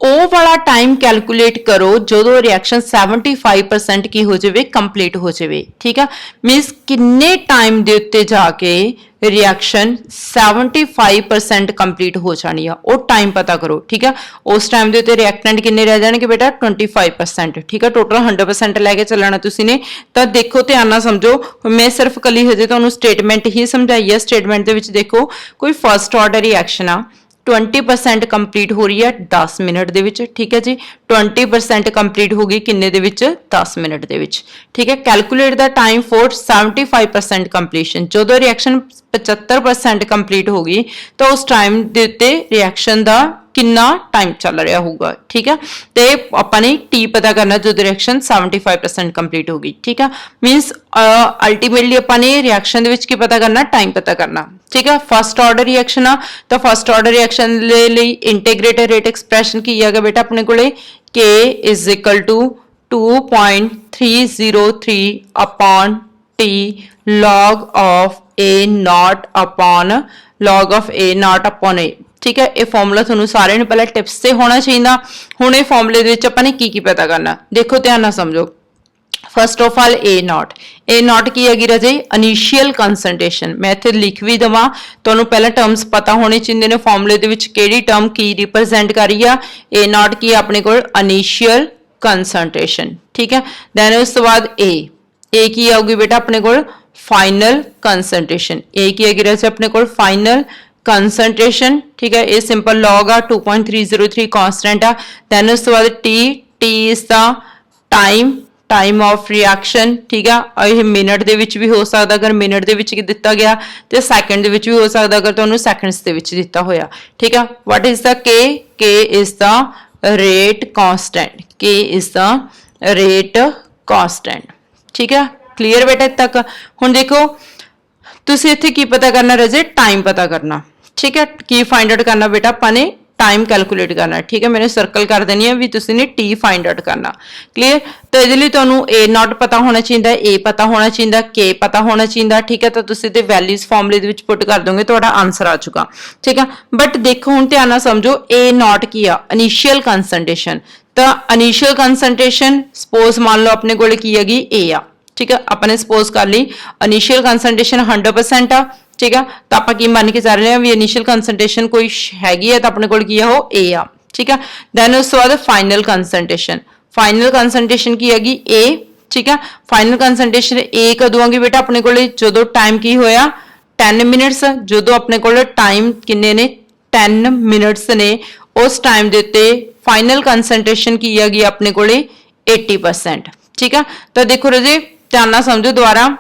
ਉਹ वाला टाइम कैलकुलेट करो जो रिएक्शन 75% की हो जाए कंप्लीट हो जाए, ठीक है। मीनस किन्ने टाइम दे उत्ते जाके रिएक्शन 75% कंप्लीट हो जानी है, वो टाइम पता करो, ठीक है। उस टाइम दे उत्ते रिएक्टेंट किन्ने रह जाणगे बेटा 25%, ठीक है। टोटल 100% लैके चलना तुसीं ने। तो देखो ध्यान नाल समझो, मैं सिर्फ कली हजे तुहानूं स्टेटमेंट ही समझाई है। स्टेटमेंट दे विच देखो कोई फर्स्ट ऑर्डर रिएक्शन आ 20% कंप्लीट हो रही है 10 मिनट दे विच, ठीक है जी। 20% कंप्लीट होगी किन्ने दे विच 10 मिनट दे विच, ठीक है। Calculate the time for 75% completion. जो रिएक्शन 75% कंप्लीट होगी तो उस टाइम दे उत्ते रिएक्शन दा किन्ना टाइम चल रहा होगा, ठीक है। तो अपने टी पता करना जो रिएक्शन 75% कंप्लीट होगी, ठीक है। मीनस अल्टीमेटली अपने रिएक्शन की पता करना टाइम पता करना, ठीक है। फर्स्ट ऑर्डर रिएक्शन आ तो first order reaction integrated rate expression की है बेटा अपने को K is equal to 2.303 upon T log of A naught upon log of A naught upon A, ठीक है। ये फॉर्मूला तुहानूं सारे ने पहले टिप्स से होना चाहिए। हुण ये फॉर्मूले दे विच आपां ने की पता करना, देखो ध्यान नाल समझो। First of all A naught की हैगी राजे इनिशियल कंसनट्रेशन। मैं इत्थे लिख भी देवां, तुहानूं पहले टर्म्स पता होने चाहिए ने फॉर्मूले दे विच किहड़ी टर्म की रिप्रेजेंट कर रही है। ए नॉट की अपने कोल इनिशियल कंसनट्रेशन, ठीक है। दैन उस तो बाद ए की आऊगी बेटा अपने कोल फाइनल कंसनट्रेशन। ए की हैगी राजे अपने कोल फाइनल कंसनट्रेशन, ठीक है। ये सिंपल लॉग आ 2.303 कांस्टेंट आ। दैन उस तो बाद T is the time of reaction, ठीक है। यह मिनट दे विच भी हो सकता अगर मिनट दे विच दिता गया, तो सैकेंड दे विच भी हो सकता अगर तुहानूं सैकेंड्स दे विच दिता होया, ठीक है। व्हाट इज द के is the rate constant, k is the rate constant। ठीक है, क्लीयर बेटा इत्थे तक। हुण देखो तुसी इत्थे की पता करना रजे, टाइम पता करना। ठीक है, की फाइंड आउट करना बेटा आपां ने, टाइम कैलकुलेट करना। ठीक है, मैंने सर्कल कर देनी है भी तुसी ने टी फाइंड आउट करना। क्लीयर, तो इहदे लई तुहानूं ए नॉट पता होना चाहिए, ए पता होना चाहिए, के पता होना चाहिए। ठीक है, तो तुसी ते वैल्यूज फॉर्मूले दे विच पुट कर दोगे, तुहाडा आंसर आ चुका। ठीक है, बट देखो हुण ध्यान नाल समझो, ए नॉट की आ इनिशियल कंसंट्रेशन। तो इनिशियल कंसंट्रेशन सपोज मान लो अपने कोल की हैगी ए आ। ठीक है, अपने सपोज कर ली इनिशियल कंसंट्रेशन 100% आ। ठीक है, तो आप मान के चल रहे हैं भी इनिशियल कंसंट्रेशन कोई हैगी है तो अपने कोल की है वो ए आ। ठीक है, दैन उस बाद फाइनल कंसंट्रेशन, फाइनल कंसंट्रेशन की हैगी ए। ठीक है, फाइनल कंसंट्रेशन ए कदों आगी बेटा अपने कोल जो टाइम की होया 10 मिनट्स, जो अपने कोल टाइम किन्ने ने 10 मिनट्स ने, उस टाइम दे उत्ते फाइनल कंसंट्रेशन की हैगी अपने कोल 80%। ठीक है, तो देखो रजे ध्यान नाल समझो दोबारा,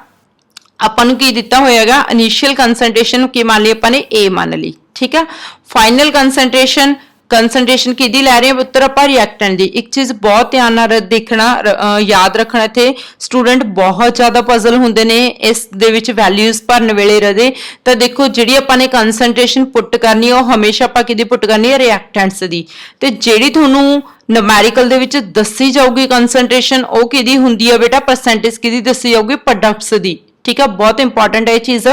ਆਪਾਂ ਨੂੰ ਕੀ ਦਿੱਤਾ ਹੋਇਆਗਾ ਇਨੀਸ਼ੀਅਲ ਕੰਸੈਂਟ੍ਰੇਸ਼ਨ ਕੀ ਮੰਨ ਲਈ ਆਪਾਂ ਨੇ A ਮੰਨ ਲਈ। ਠੀਕ ਹੈ, ਫਾਈਨਲ ਕੰਸੈਂਟ੍ਰੇਸ਼ਨ ਕਿਹਦੀ ਲੈ ਰਹੇ ਹਾਂ ਪੁੱਤਰ ਆਪਾਂ, ਰਿਐਕਟੈਂਟ ਦੀ। ਇੱਕ ਚੀਜ਼ ਬਹੁਤ ਧਿਆਨ ਨਾਲ ਦੇਖਣਾ, ਯਾਦ ਰੱਖਣਾ, ਇੱਥੇ ਸਟੂਡੈਂਟ ਬਹੁਤ ਜ਼ਿਆਦਾ ਪਜ਼ਲ ਹੁੰਦੇ ਨੇ ਇਸ ਦੇ ਵਿੱਚ ਵੈਲਿਊਜ਼ ਭਰਨ ਵੇਲੇ ਰਦੇ। ਤਾਂ ਦੇਖੋ ਜਿਹੜੀ ਆਪਾਂ ਨੇ ਕੰਸੈਂਟ੍ਰੇਸ਼ਨ ਪੁੱਟ ਕਰਨੀ ਹੈ ਉਹ ਹਮੇਸ਼ਾ ਆਪਾਂ ਕਿਹਦੀ ਪੁੱਟ ਕਰਨੀ ਹੈ, ਰਿਐਕਟੈਂਟਸ ਦੀ। ਤੇ ਜਿਹੜੀ ਤੁਹਾਨੂੰ ਨੁਮੈਰੀਕਲ ਦੇ ਵਿੱਚ ਦੱਸੀ ਜਾਊਗੀ ਕੰਸੈਂਟ੍ਰੇਸ਼ਨ ਉਹ ਕਿਹਦੀ ਹੁੰਦੀ ਹੈ ਬੇਟਾ, ਪਰਸੈਂਟੇਜ ਕਿਹਦੀ ਦੱਸੀ ਜਾਊਗੀ, ਪ੍ਰੋਡਕਟਸ ਦੀ। ठीक है, बहुत इंपॉर्टेंट है चीज,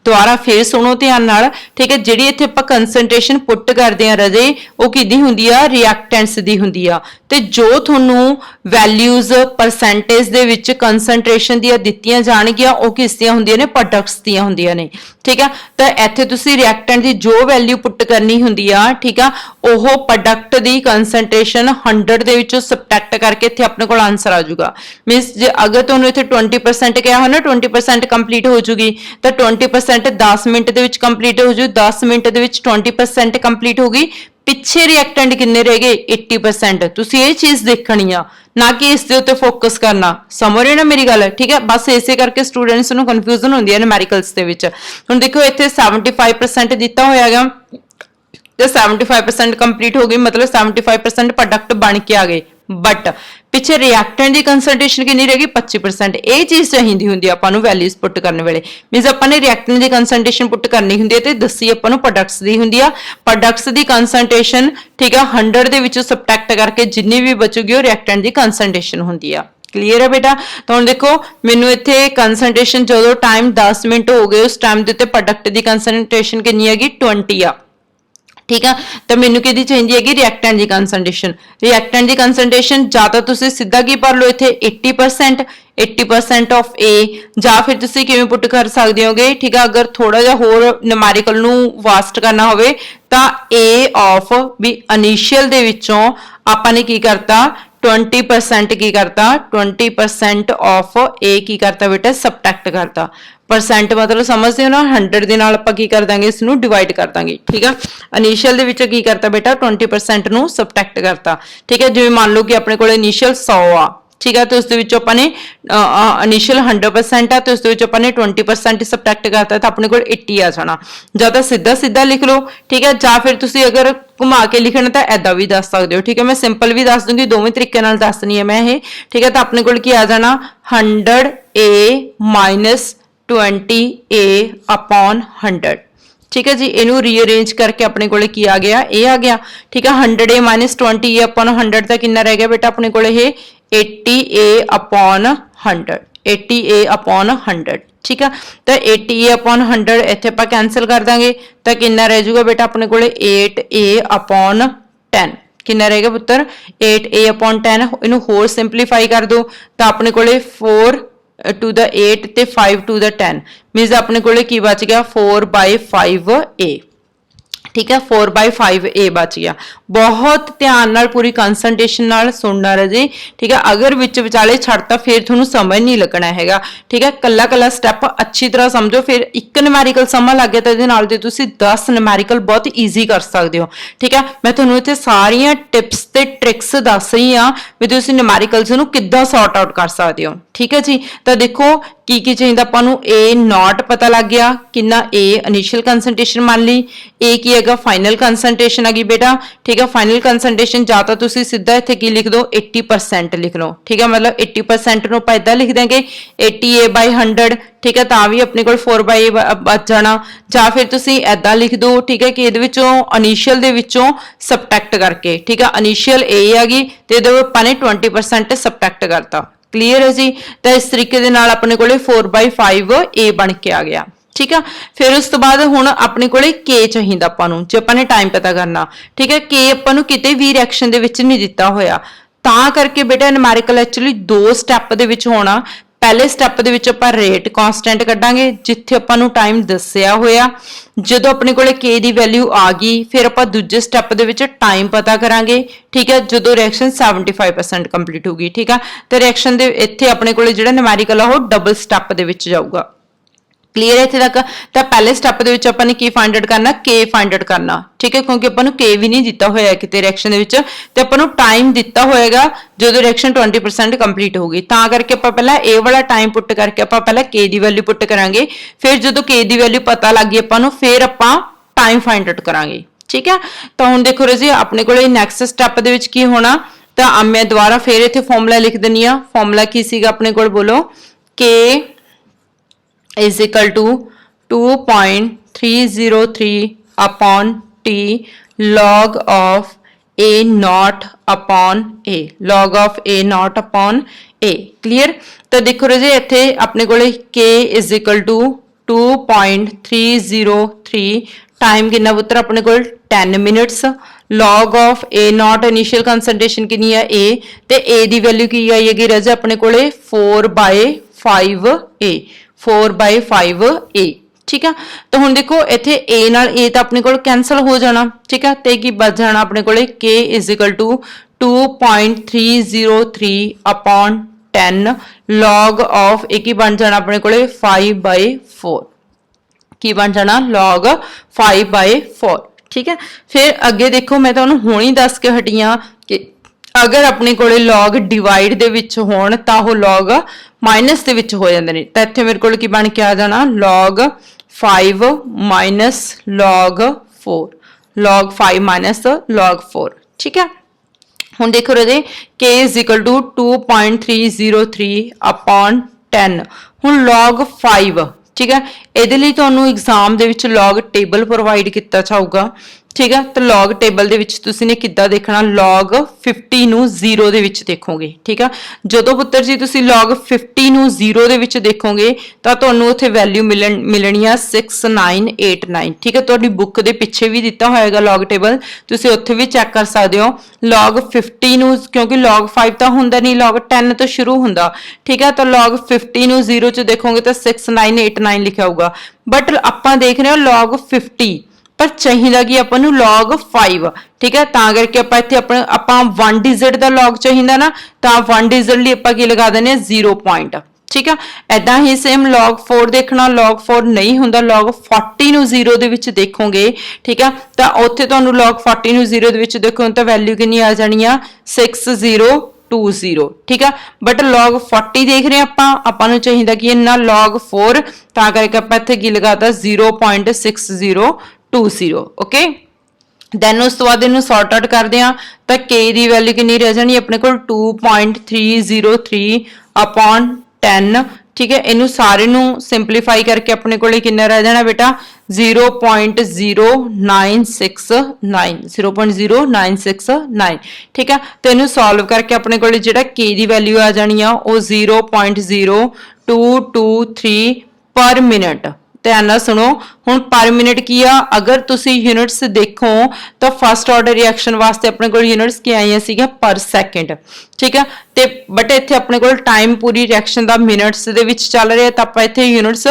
दोबारा फिर सुनो ध्यान नाल। ठीक है, जिहड़ी इत्थे आपां कंसंट्रेशन पुट करदे आ रजे वो किहदी हुंदी आ, रिएक्टेंट्स दी हुंदी आ। ते जो तुहानूं वैल्यूज परसेंटेज दे विच कंसंट्रेशन दी दित्तियां जाणगियां वो किस दियां हुंदियां ने, प्रोडक्ट्स दियां हुंदियां ने। ठीक है, तो इत्थे तुसीं रिएक्टेंट दी जो वैल्यू पुट करनी हुंदी आ, ठीक है, ओह प्रोडक्ट दी कंसंट्रेशन 100 दे विचों सबट्रैक्ट करके इत्थे अपने कोल आंसर आ जाऊगा। मींस जे अगर तुहानूं इत्थे 20% कहा हो ना, 20% कंप्लीट हो जूगी, तो 20% 10 मिनट दे विच कंप्लीट हो जू, 10 मिनट दे विच 20% कंप्लीट होगी। पिछे रिएक्टेंट किन्ने रह गए, 80%। तुसीं ये चीज देखनी आ, ना कि इस दे उत्ते फोकस करना। समझ रहे हो ना मेरी गल? ठीक है, बस इसे करके स्टूडेंट्स नूं कन्फ्यूजन हुंदी है न्यूमेरिकल्स दे विच। हुण देखो इत्थे 75% दिता होया है तो 75% कंप्लीट हो गई, मतलब 75% प्रोडक्ट बन के आ गए। बट पिछे रिएक्टेंट की कंसंट्रेशन कितनी रहेगी, 25%। ये चीज चाहिए होंगी आपां नूं वैल्यूज पुट करने वेले। मींस आपां ने रिएक्टेंट की कंसंट्रेशन पुट करनी हुंदी है ते दसी आपां नूं प्रोडक्ट्स दी हुंदी आ। प्रोडक्ट्स की कंसंट्रेशन ठीक है 100 दे विचों सबट्रैक्ट करके जिन्नी भी बचूगी वो रिएक्टेंट की कंसंट्रेशन हुंदी आ। क्लीयर है बेटा? तो हुण देखो मैनूं इत्थे कंसंट्रेशन जो टाइम 10 मिनट हो गए उस टाइम दे उत्ते प्रोडक्ट की कंसंट्रेशन कितनी हैगी, 20 आ। ठीक है, तो मैनू कि चाहिए है रिएक्टेंट की कंसंट्रेशन। रिएक्टेंट की कंसंट्रेशन या तो तुसीं सीधा की भर लो इत्थे 80% ऑफ ए, या फिर तुसीं किवें पुट कर सकदे होगे। ठीक है, अगर थोड़ा जिहा होर न्यूमेरिकल नूं वास्ट करना होवे तां ए ऑफ भी इनिशियल दे विचों आपां ने की करता 20% की करता, 20% ऑफ ए की करता बेटा, सबट्रैक्ट करता। परसेंट मतलब समझते हो ना, 100 दे नाल आपां की कर दांगे, इसनूं डिवाइड कर दांगे। ठीक है, इनिशियल दे विच की करता बेटा 20% नूं सबट्रैक्ट करता। ठीक है, जिवें मान लो कि अपने कोल इनिशियल 100 आ। ठीक है, तो उस दे विचों आपां ने इनिशियल 100% आ तो उस दे विचों आपां ने 20% सबट्रैक्ट करता तो अपने कोल 80 आ जाना। जां तां सीधा सीधा लिख लो। ठीक है, जां फिर तुसीं अगर घुमा के लिखना तो ऐदा भी दस सकते हो। ठीक है, मैं सिंपल भी दस दूंगी, दोवें तरीके नाल दसनी है मैं ये। ठीक है, तो अपने कोल की आ जाना 100 ए माइनस 20 ए अपॉन 100। ठीक है जी, इनू रीअरेंज करके अपने कोले की आ गया, ए आ गया। ठीक है, 100 ए माइनस 20 ए अपॉन 100 का कितना रह गया बेटा अपने कोले, 80 ए अपॉन 100, 80 ए अपॉन 100। ठीक है, तो 80 ए अपॉन 100 इत्थे आपां कैंसल कर देंगे तो कितना रह जाऊगा बेटा अपने कोले 8 ए अपॉन 10। कितना रहेगा पुत्र, 8 ए अपॉन 10। इनू होर सिंपलीफाई कर दो तो अपने कोले 4 टू द 8 ते 5 टू द 10 मीनस अपने कोले की बच गया 4/5 ए। ठीक है, 4/5 ए बच गया। बहुत ध्यान नाल पूरी कंसंट्रेशन नाल सुनना रजे। ठीक है, अगर विच विचाले छड़ता फिर तुहानूं समझ नहीं लगना हैगा। ठीक है, कला कला स्टैप अच्छी तरह समझो, फिर एक न्यूमेरिकल समझ लग गया तो इहदे नाल दे तुसीं 10 न्यूमेरिकल बहुत ईजी कर सकते हो। ठीक है, मैं तुहानूं इत्थे सारियां टिप्स ते ट्रिक्स दस रही हां भी तुसीं न्यूमेरिकल्स नूं किद्दां सॉर्ट आउट कर सकते हो। ठीक है जी, तो देखो की चाहिए ਆਪਾਂ ਨੂੰ A नॉट पता लग गया किन्ना A इनिशियल कंसंट्रेशन मान ली A की हैगा फाइनल कंसंट्रेशन आ गई बेटा ठीक है फाइनल कंसंट्रेशन ਜਾਂ ਤਾਂ ਤੁਸੀਂ ਸਿੱਧਾ ਇੱਥੇ ਕੀ ਲਿਖ ਦਿਓ 80% ਲਿਖ ਲਓ ਠੀਕ ਹੈ ਮਤਲਬ 80% ਨੂੰ ਆਪਾਂ ਇਦਾਂ ਲਿਖ ਦਾਂਗੇ 80A/100 ਠੀਕ ਹੈ ਤਾਂ ਵੀ ਆਪਣੇ ਕੋਲ 4/A ਬਚ ਜਾਣਾ ਜਾਂ ਫਿਰ ਤੁਸੀਂ ਇਦਾਂ ਲਿਖ ਦਿਓ ਠੀਕ ਹੈ ਕਿ ਇਹਦੇ ਵਿੱਚੋਂ ਇਨੀਸ਼ੀਅਲ ਦੇ ਵਿੱਚੋਂ ਸਬਟ੍ਰੈਕਟ ਕਰਕੇ ਠੀਕ ਹੈ ਇਨੀਸ਼ੀਅਲ A ਆ ਗਈ ਤੇ ਇਹਦੇ ਆਪਾਂ ਨੇ 20% ਸਬਟ੍ਰੈਕਟ ਕਰਤਾ क्लीयर है जी तो इस तरीके दे नाल अपने कोले 4/5 A बन के आ गया ठीक है फिर उस तो बाद हुण अपने कोले K चाहिदा आपां नूं जे आपां ने टाइम पता करना ठीक है K आपां नूं किते भी रिएक्शन दे विच नहीं दिता होया तां करके बेटा न्यूमेरिकल एक्चुअली दो स्टैप दे विच होना पहले स्टैप दे विच आपां रेट कांस्टेंट कड्डांगे जिथे आपां नूं टाइम दस्सिया होया ਜਦੋਂ ਆਪਣੇ ਕੋਲੇ k ਦੀ ਵੈਲਿਊ ਆ ਗਈ ਫਿਰ ਆਪਾਂ ਦੂਜੇ ਸਟੈਪ ਦੇ ਵਿੱਚ ਟਾਈਮ ਪਤਾ ਕਰਾਂਗੇ ਠੀਕ ਹੈ ਜਦੋਂ ਰਿਐਕਸ਼ਨ 75% ਕੰਪਲੀਟ ਹੋ ਗਈ ਠੀਕ ਹੈ ਤੇ ਰਿਐਕਸ਼ਨ ਦੇ ਇੱਥੇ ਆਪਣੇ ਕੋਲੇ ਜਿਹੜਾ ਨਿਊਮੈਰੀਕਲ ਆ ਉਹ ਡਬਲ ਸਟੈਪ ਦੇ ਵਿੱਚ ਜਾਊਗਾ क्लीयर है इत्थे तक तो पहले स्टैप दे विच आपां ने की फाइंड आउट करना k फाइंड आउट करना ठीक है क्योंकि आपां नूं k भी नहीं दिता होया किते रिएक्शन दे विच ते आपां नूं टाइम दिता होएगा जदों रिएक्शन 20% कंप्लीट होगी तां करके आपां पहला a वाला टाइम पुट करके आपां पहला k दी वैल्यू पुट करांगे फिर जदों k दी वैल्यू पता लग गई आपां नूं फिर आपां टाइम फाइंड आउट करांगे ठीक है तो हुण देखो जी अपने कोले नैक्सट स्टैप दे विच की होना तो मैं दोबारा फिर इत्थे फॉर्मूला लिख दिंदी आ फॉर्मूला की सीगा अपने कोल बोलो k is equal to 2.303 upon t log of a naught upon a log of a naught upon a clear तो देखो रजे इत्थे अपने कोले k is equal to 2.303 time कितना पुत्र अपने कोल 10 minutes log of a naught initial concentration कितनी है a ते a दी वैल्यू की आई है रजे अपने कोले 4/5a 4/5a ठीक है तो हुण देखो इत्थे a नाल a तो अपने कोल कैंसल हो जाना ठीक है ते की बच जाना अपने कोले k is equal to 2.303 upon 10 log of a की बन जाना अपने कोले 5/4 की बन जाना log 5/4 ठीक है फिर अगे देखो मैं तुहानूं हुण ही दस के हटी हां कि अगर अपने कोले लॉग डिवाइड दे विच होण तां ओह लॉग माइनस दे विच हो जांदे ने तां इत्थे मेरे कोल की बन के आ जाना log 5 minus log 4 log 5 minus log 4 ठीक है हुण देखो रजे k is equal to 2.303 upon 10 हुण log 5 ठीक है ਇਹਦੇ ਲਈ ਤੁਹਾਨੂੰ ਐਗਜ਼ਾਮ ਦੇ ਵਿੱਚ log ਟੇਬਲ ਪ੍ਰੋਵਾਈਡ ਕੀਤਾ ਜਾਊਗਾ ठीक है तो log टेबल ਦੇ ਵਿੱਚ ਤੁਸੀਂ ਨੇ ਕਿੱਦਾਂ ਦੇਖਣਾ log 50 ਨੂੰ 0 ਦੇ ਵਿੱਚ ਦੇਖੋਗੇ ਠੀਕ ਆ ਜਦੋਂ ਪੁੱਤਰ ਜੀ ਤੁਸੀਂ log 50 ਨੂੰ 0 ਦੇ ਵਿੱਚ ਦੇਖੋਗੇ ਤਾਂ ਤੁਹਾਨੂੰ ਉੱਥੇ ਵੈਲਿਊ ਮਿਲਣੀ ਆ 6989 ਠੀਕ ਹੈ ਤੁਹਾਡੀ ਬੁੱਕ ਦੇ ਪਿੱਛੇ ਵੀ ਦਿੱਤਾ ਹੋਏਗਾ log ਟੇਬਲ ਤੁਸੀਂ ਉੱਥੇ ਵੀ ਚੈੱਕ ਕਰ ਸਕਦੇ ਹੋ log 50 ਨੂੰ ਕਿਉਂਕਿ log 5 ਤਾਂ ਹੁੰਦਾ ਨਹੀਂ log 10 ਤੋਂ ਸ਼ੁਰੂ ਹੁੰਦਾ ਠੀਕ ਹੈ ਤਾਂ log 50 ਨੂੰ 0 ਚ ਦੇਖੋਗੇ ਤਾਂ 6989 ਲਿਖਿਆ ਹੋਊਗਾ ਬਟ ਆਪਾਂ ਦੇਖ ਰਹੇ ਹਾਂ log 50 पर चाहिदा कि अपन नूं log 5 ठीक है तां करके आपां इत्थे आपां 1 डिजिट दा log चाहिदा ना तां 1 डिजिट लई आपां की लगा देने 0 पॉइंट ठीक है ऐदां ही सेम log 4 देखना log 4 नहीं हुंदा log 40 ਨੂੰ 0 ਦੇ ਵਿੱਚ ਦੇਖੋਗੇ ठीक है ਤਾਂ ਉੱਥੇ ਤੁਹਾਨੂੰ log 40 ਨੂੰ 0 ਦੇ ਵਿੱਚ ਦੇਖੋ ਤਾਂ ਵੈਲਿਊ ਕਿੰਨੀ ਆ ਜਾਣੀ ਆ 6020 ठीक है बट log 40 देख रहे हैं आपां नूं चाहिदा कि इन्ना log 4 तां करके आपां इत्थे की लगाता 0.6020 ओके then उस तो बाद इनू सॉर्ट आउट करदे हां तां k दी वैल्यू कितनी रह जानी अपने कोल 2.303 upon 10 ठीक है इनू सारे नू सिंपलीफाई करके अपने कोले कितना रह जाना बेटा 0.0969 ठीक है तो इनू सॉल्व करके अपने कोले जेड़ा k दी वैल्यू आ जानी आ ओ 0.0223 पर मिनट ध्यान नाल सुनो हुण पर मिनट की आ अगर तुसी यूनिट्स देखो तो फर्स्ट ऑर्डर रिएक्शन वास्ते अपने कोल यूनिट्स की आईयां सीगा पर सेकंड ठीक है ते बट इत्थे अपने कोल टाइम पूरी रिएक्शन दा मिनट्स दे विच चल रहा है तां आपां इत्थे यूनिट्स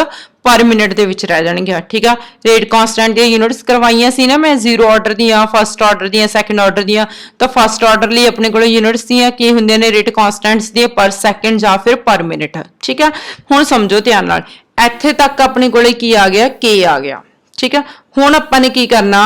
पर मिनट दे विच रह जाणगे ठीक है रेट कांस्टेंट दी यूनिट्स करवाईयां सी ना मैं जीरो ऑर्डर दियां फर्स्ट ऑर्डर दियां सैकंड ऑर्डर दियां तो फर्स्ट ऑर्डर लई अपने कोल यूनिट्स दियां की हुंदियां ने रेट कांस्टेंट्स दी पर सेकंड जां फिर पर मिनट ठीक है हुण समझो ध्यान नाल ਇੱਥੇ तक अपने कोले की आ गया k आ गया ठीक है हुण आपां ने की करना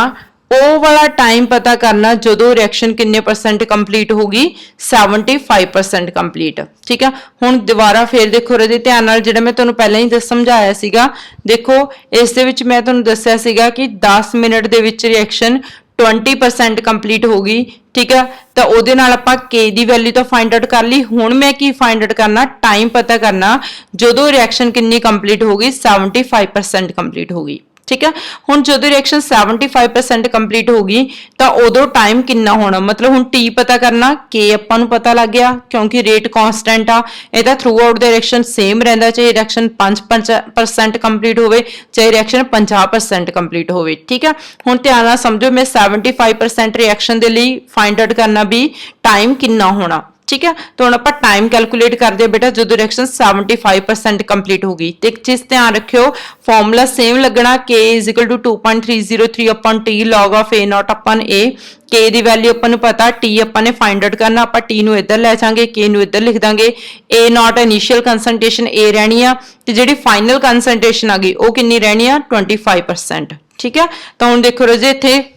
ਉਹ ਵਾਲਾ ਟਾਈਮ ਪਤਾ ਕਰਨਾ ਜਦੋਂ ਰਿਐਕਸ਼ਨ ਕਿੰਨੇ ਪਰਸੈਂਟ ਕੰਪਲੀਟ ਹੋਗੀ 75% ਕੰਪਲੀਟ। ਠੀਕ ਆ, ਹੁਣ ਦੁਬਾਰਾ ਫੇਰ ਦੇਖੋ ਰਾਜੇ ਧਿਆਨ ਨਾਲ, ਜਿਹੜਾ ਮੈਂ ਤੁਹਾਨੂੰ ਪਹਿਲਾਂ ਹੀ ਸਮਝਾਇਆ ਸੀਗਾ। ਦੇਖੋ ਇਸ ਦੇ ਵਿੱਚ ਮੈਂ ਤੁਹਾਨੂੰ ਦੱਸਿਆ ਸੀਗਾ ਕਿ 10 ਮਿੰਟ ਦੇ ਵਿੱਚ ਰਿਐਕਸ਼ਨ 20% ਕੰਪਲੀਟ ਹੋ ਗਈ। ਠੀਕ ਆ, ਤਾਂ ਉਹਦੇ ਨਾਲ ਆਪਾਂ k ਦੀ ਵੈਲਿਊ ਤਾਂ ਫਾਈਂਡ ਆਊਟ ਕਰ ਲਈ। ਹੁਣ ਮੈਂ ਕੀ ਫਾਈਂਡ ਆਊਟ ਕਰਨਾ, ਟਾਈਮ ਪਤਾ ਕਰਨਾ ਜਦੋਂ ਰਿਐਕਸ਼ਨ ਕਿੰਨੀ ਕੰਪਲੀਟ ਹੋ ਗਈ 75% ਕੰਪਲੀਟ ਹੋ ਗਈ। ठीक है, हुण जो रिएक्शन 75% कंप्लीट होगी तो उदों टाइम कितना होना, मतलब हुण टी पता करना, के आपां नूं पता लग गया क्योंकि रेट कॉन्सटेंट आ, इहदा throughout the reaction same रहिंदा, चाहे रिएक्शन 5% कंप्लीट होवे चाहे रिएक्शन 50% कंप्लीट होवे। ठीक है, हुण ध्यान नाल समझो, मैं 75% रिएक्शन दे लई फाइंड आउट करना भी टाइम कितना होना। ठीक है, तो हम आप टाइम कैलकुलेट करते हैं बेटा जो रिएक्शन 75% कंप्लीट होगी। तो एक चीज ध्यान रखियो, फॉर्मूला सेम लगना, k is equal to 2.303 upon T log of A naught upon A. k दी वैल्यू अपन नूं पता, t अपन ने फाइंड आउट करना, आप t नूं इधर लै जांगे, k नूं इधर लिख Dange. a not initial concentration a रहनी आ, ते जिहड़ी फाइनल कंसंट्रेशन आ गई वो कितनी रहनी आ 25%। ठीक है, तो हुण देखो राजे इत्थे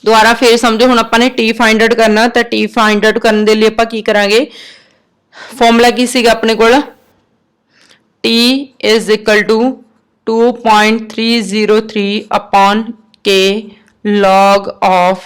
दोबारा फिर समझो, हुण आपां ने टी फाइंड आउट करना, तो टी फाइंड आउट करने दे लई आपां की करांगे, फॉर्मूला की सीगा अपने कोल, T is equal to 2.303 upon K log of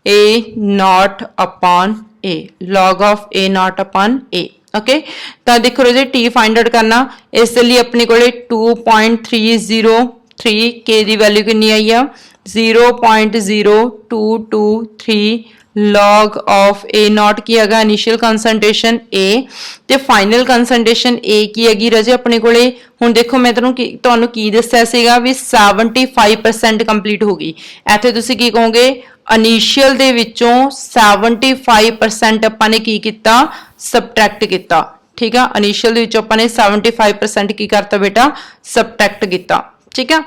A naught upon A, log of A naught upon A. Okay, तो देखो जी टी फाइंड आउट करना, इस लिए अपने को 2.303 के दी वैल्यू कितनी आई है 0.0223 लॉग ऑफ ए नॉट की है इनिशियल कंसंट्रेशन ए, ते फाइनल कंसंट्रेशन ए की हैगी राजे अपने कोले। हुण देखो मैं तुहानूं की दस्सिया सीगा भी 75% कंप्लीट हो गई, इत्थे तुसीं की कहोगे इनिशियल दे विचों 75% आपां ने की कीता सबट्रैक्ट कीता। ठीक है, इनिशियल दे विचों आपां ने 75% की करता बेटा सबट्रैक्ट कीता। ठीक है,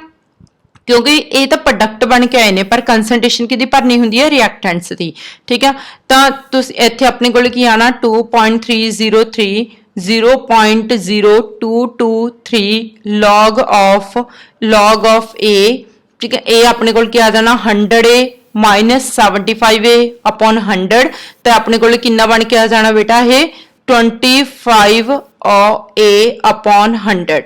क्योंकि ये तो प्रोडक्ट बन के आए ने, पर कंसंट्रेशन की भरनी हुंदी है रिएक्टेंट्स की। ठीक है, तो तुसीं इत्थे अपने कोल की आना 2.303 0.0223 लॉग ऑफ ए। ठीक है, ए अपने कोल की आ जाना 100 ए माइनस 75 ए अपॉन 100, तो अपने कोल कितना बन के आ जाना बेटा ये 25 ए अपॉन 100।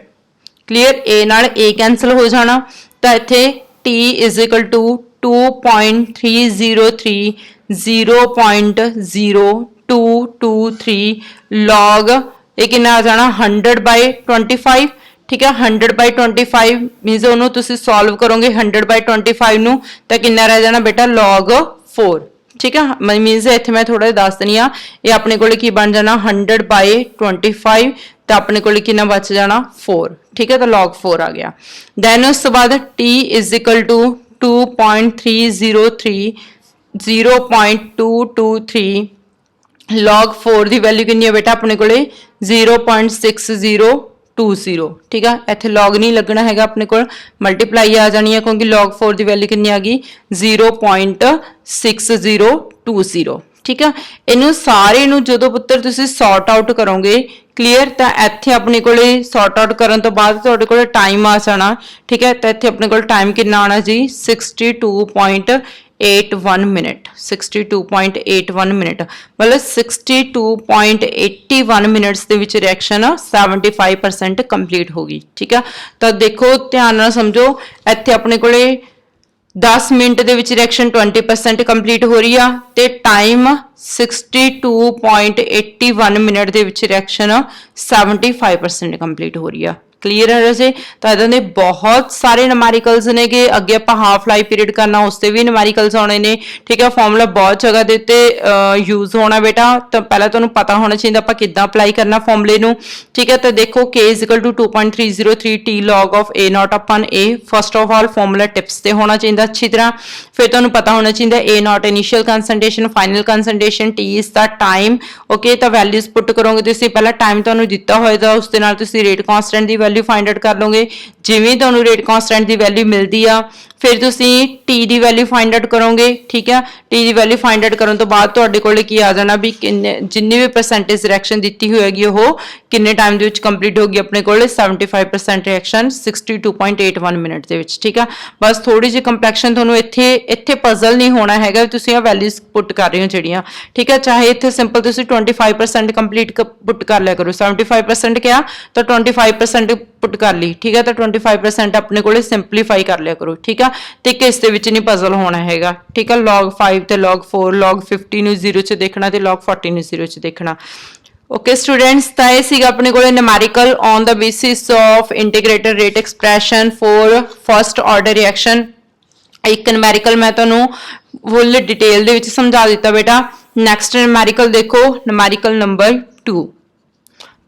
क्लीयर, ए नाल ए कैंसल हो जाना, तो इत्थे t is equal to 2.303 0.0223 log ये कितना आ जाना 100/25। ठीक है, 100/25 मीनस उन्होंने तुसी सॉल्व करोगे 100/25 नू, तो कितना रह जाना बेटा log 4। ठीक है, मीनस इत्थे मैं थोड़ा दस दनी आ, ये अपने कोल की बन जाना 100/25, तो अपने को कितना बच जाना 4। ठीक है, तो log 4 आ गया। देन उस बाद t is equal to 2.303 0.223 log 4 की वैल्यू कितनी है बेटा अपने को 0.6020। ठीक है, इत्थे log नहीं लगना है अपने को, मल्टीप्लाई आ जानी है क्योंकि log 4 की वैल्यू कितनी आ गई 0.6020। ठीक है, इनू सारे नू जो पुत्र तुसी सॉर्ट आउट करोगे क्लीयर, तो इत्थे अपने को सॉर्ट आउट करने तो बाद तुहाडे कोल टाइम आ जाना। ठीक है, तो इत्थे अपने को टाइम कितना आना जी 62.81 मिनट, 62.81 मिनट, मतलब 62.81 minutes they which reaction 75% complete होगी। ठीक है, तो देखो ध्यान नाल समझो, इत्थे अपने को 10 minute they which reaction 20% complete हो रही है, ते time 62.81 minute they which reaction 75% complete हो रही है। क्लीयर है वैसे, तो इदां बहुत सारे न्यूमेरिकल्स ने गे, अगे आपां हाफ लाइफ पीरियड करना उसते भी न्यूमेरिकल्स आने ने। ठीक है, फॉर्मूला बहुत जगह दे उत्ते यूज होना बेटा, तो पहले तुहानूं पता होना चाहिए आपां किद्दां अप्लाई करना फॉर्मूले नूं। ठीक है, तो देखो k is equal to 2.303 t log of A naught upon a. First of all formula tips ते होना चाहिए अच्छी तरह, फिर तुहानूं पता होना चाहिए A naught initial concentration, final concentration, T is the time. Okay, तो वैल्यूज पुट करोगे तुसीं, पहला टाइम तुहानूं दिता होएगा, उस दे नाल तुसीं रेट कांस्टेंट दी वैल्यू फाइंड आउट कर लोगे। ਜਿਵੇਂ ਤੁਹਾਨੂੰ ਰੇਟ ਕਨਸਟੈਂਟ ਦੀ ਵੈਲਿਊ ਮਿਲਦੀ ਆ ਫਿਰ ਤੁਸੀਂ ਟੀ ਦੀ ਵੈਲਿਊ ਫਾਈਂਡ ਆਊਟ ਕਰੋਗੇ ਠੀਕ ਹੈ ਟੀ ਦੀ ਵੈਲਿਊ ਫਾਈਂਡ ਆਊਟ ਕਰਨ ਤੋਂ ਬਾਅਦ ਤੁਹਾਡੇ ਕੋਲੇ ਕੀ ਆ ਜਾਣਾ ਵੀ ਕਿੰਨੇ ਜਿੰਨੀ ਵੀ ਪਰਸੈਂਟੇਜ ਰਿਐਕਸ਼ਨ ਦਿੱਤੀ ਹੋਏਗੀ ਉਹ ਕਿੰਨੇ ਟਾਈਮ ਦੇ ਵਿੱਚ ਕੰਪਲੀਟ ਹੋਗੀ ਆਪਣੇ ਕੋਲੇ 75% ਰਿਐਕਸ਼ਨ 62.81 ਮਿੰਟ ਦੇ ਵਿੱਚ ਠੀਕ ਆ ਬਸ ਥੋੜੀ ਜਿਹੀ ਕੰਪਲੈਕਸ਼ਨ ਤੁਹਾਨੂੰ ਇੱਥੇ ਪਜ਼ਲ ਨਹੀਂ ਹੋਣਾ ਹੈਗਾ ਤੁਸੀਂ ਆ ਵੈਲਿਊਜ਼ ਪੁੱਟ ਕਰ ਰਹੇ ਹੋ ਜਿਹੜੀਆਂ ਠੀਕ ਹੈ ਚਾਹੇ ਇੱਥੇ ਸਿੰਪਲ ਤੁਸੀਂ 25% ਕੰਪਲੀਟ ਪੁੱਟ ਕਰ ਲਿਆ ਕਰੋ 75% ਕਿਹਾ ਤਾਂ 25% ਪੁੱਟ ਕਰ ਲਈ ਠੀਕ ਹੈ ਤਾਂ 25% ਆਪਣੇ ਕੋਲੇ ਸਿੰਪਲੀਫਾਈ ਕਰ ਲਿਆ ਕਰੋ ਠੀਕ ਆ ਤੇ ਕਿਸ ਦੇ ਵਿੱਚ ਨਹੀਂ ਪਜ਼ਲ ਹੋਣਾ ਹੈਗਾ ਠੀਕ ਆ log 5 ਤੇ log 4 log 50 ਨੂੰ 0 ਚ ਦੇਖਣਾ ਤੇ log 40 ਨੂੰ 0 ਚ ਦੇਖਣਾ ਓਕੇ ਸਟੂडेंट्स ਤਾਂ ਇਹ ਸੀਗਾ ਆਪਣੇ ਕੋਲੇ numerical on the basis of integrated rate expression for first order reaction ਇੱਕ numerical ਮੈਂ ਤੁਹਾਨੂੰ ਫੁੱਲ ਡਿਟੇਲ ਦੇ ਵਿੱਚ ਸਮਝਾ ਦਿੱਤਾ ਬੇਟਾ ਨੈਕਸਟ numerical ਦੇਖੋ numerical number 2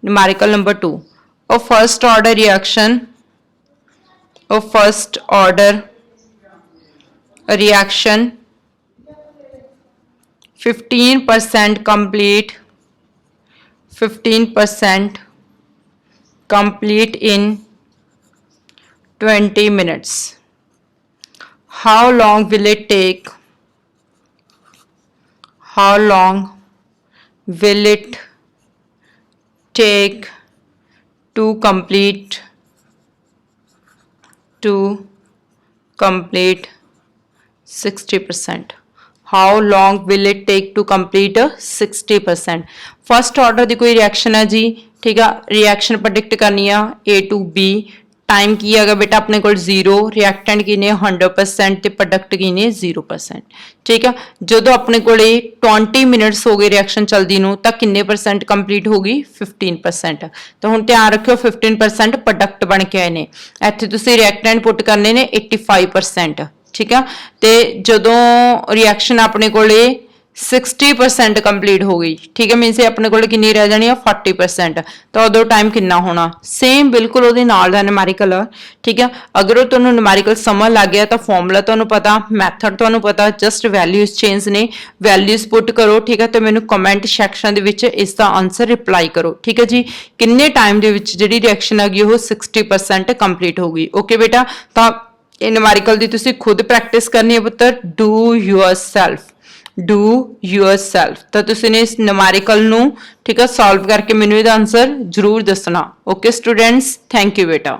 numerical number 2 of first order reaction of first order reaction 15% complete 15% complete in 20 minutes how long will it take how long will it take to complete 60%. How long will it take to complete 60%? First order की कोई reaction है जी ठीक है reaction predict करनी है A to B time की है बेटा अपने को 0 रिएक्टेंट की ने 100% ते प्रोडक्ट की ने 0% ठीक है जो अपने को 20 मिनट्स हो गए रिएक्शन चलती नूं तां किन्ने परसेंट कंप्लीट होगी 15% तो हुण ध्यान रखियो 15% प्रोडक्ट बन के आए ने इत्थे तुसीं रिएक्टेंट पुट करने ने 85% ठीक है ते जदों रिएक्शन अपने कोले 60% कंप्लीट हो गई ठीक है मीनस अपने कोले किन्नी रह जानी है 40% तो उदों टाइम कितना होना सेम बिल्कुल उहदे नाल दा न्यूमेरिकल ठीक है अगर वो तुहानूं न्यूमेरिकल समझ लग गया तो फॉर्मूला तुहानूं पता मैथड तुहानूं पता जस्ट वैल्यूज चेंज ने वैल्यूज पुट करो ठीक है तो मैनूं कमेंट सैक्शन दे विच इसका आंसर रिप्लाई करो ठीक है जी किन्ने टाइम दे विच जिहड़ी रिएक्शन हैगी वो 60% कंप्लीट हो गई ओके बेटा तो ਇਹ न्यूमेरिकल दी तुसीं खुद प्रैक्टिस करनी है पुत्तर डू योरसेल्फ तो तुसीं ने इस न्यूमेरिकल नूं ठीक है सॉल्व करके मैनूं इहदा आंसर जरूर दसना ओके स्टूडेंट्स थैंक यू बेटा।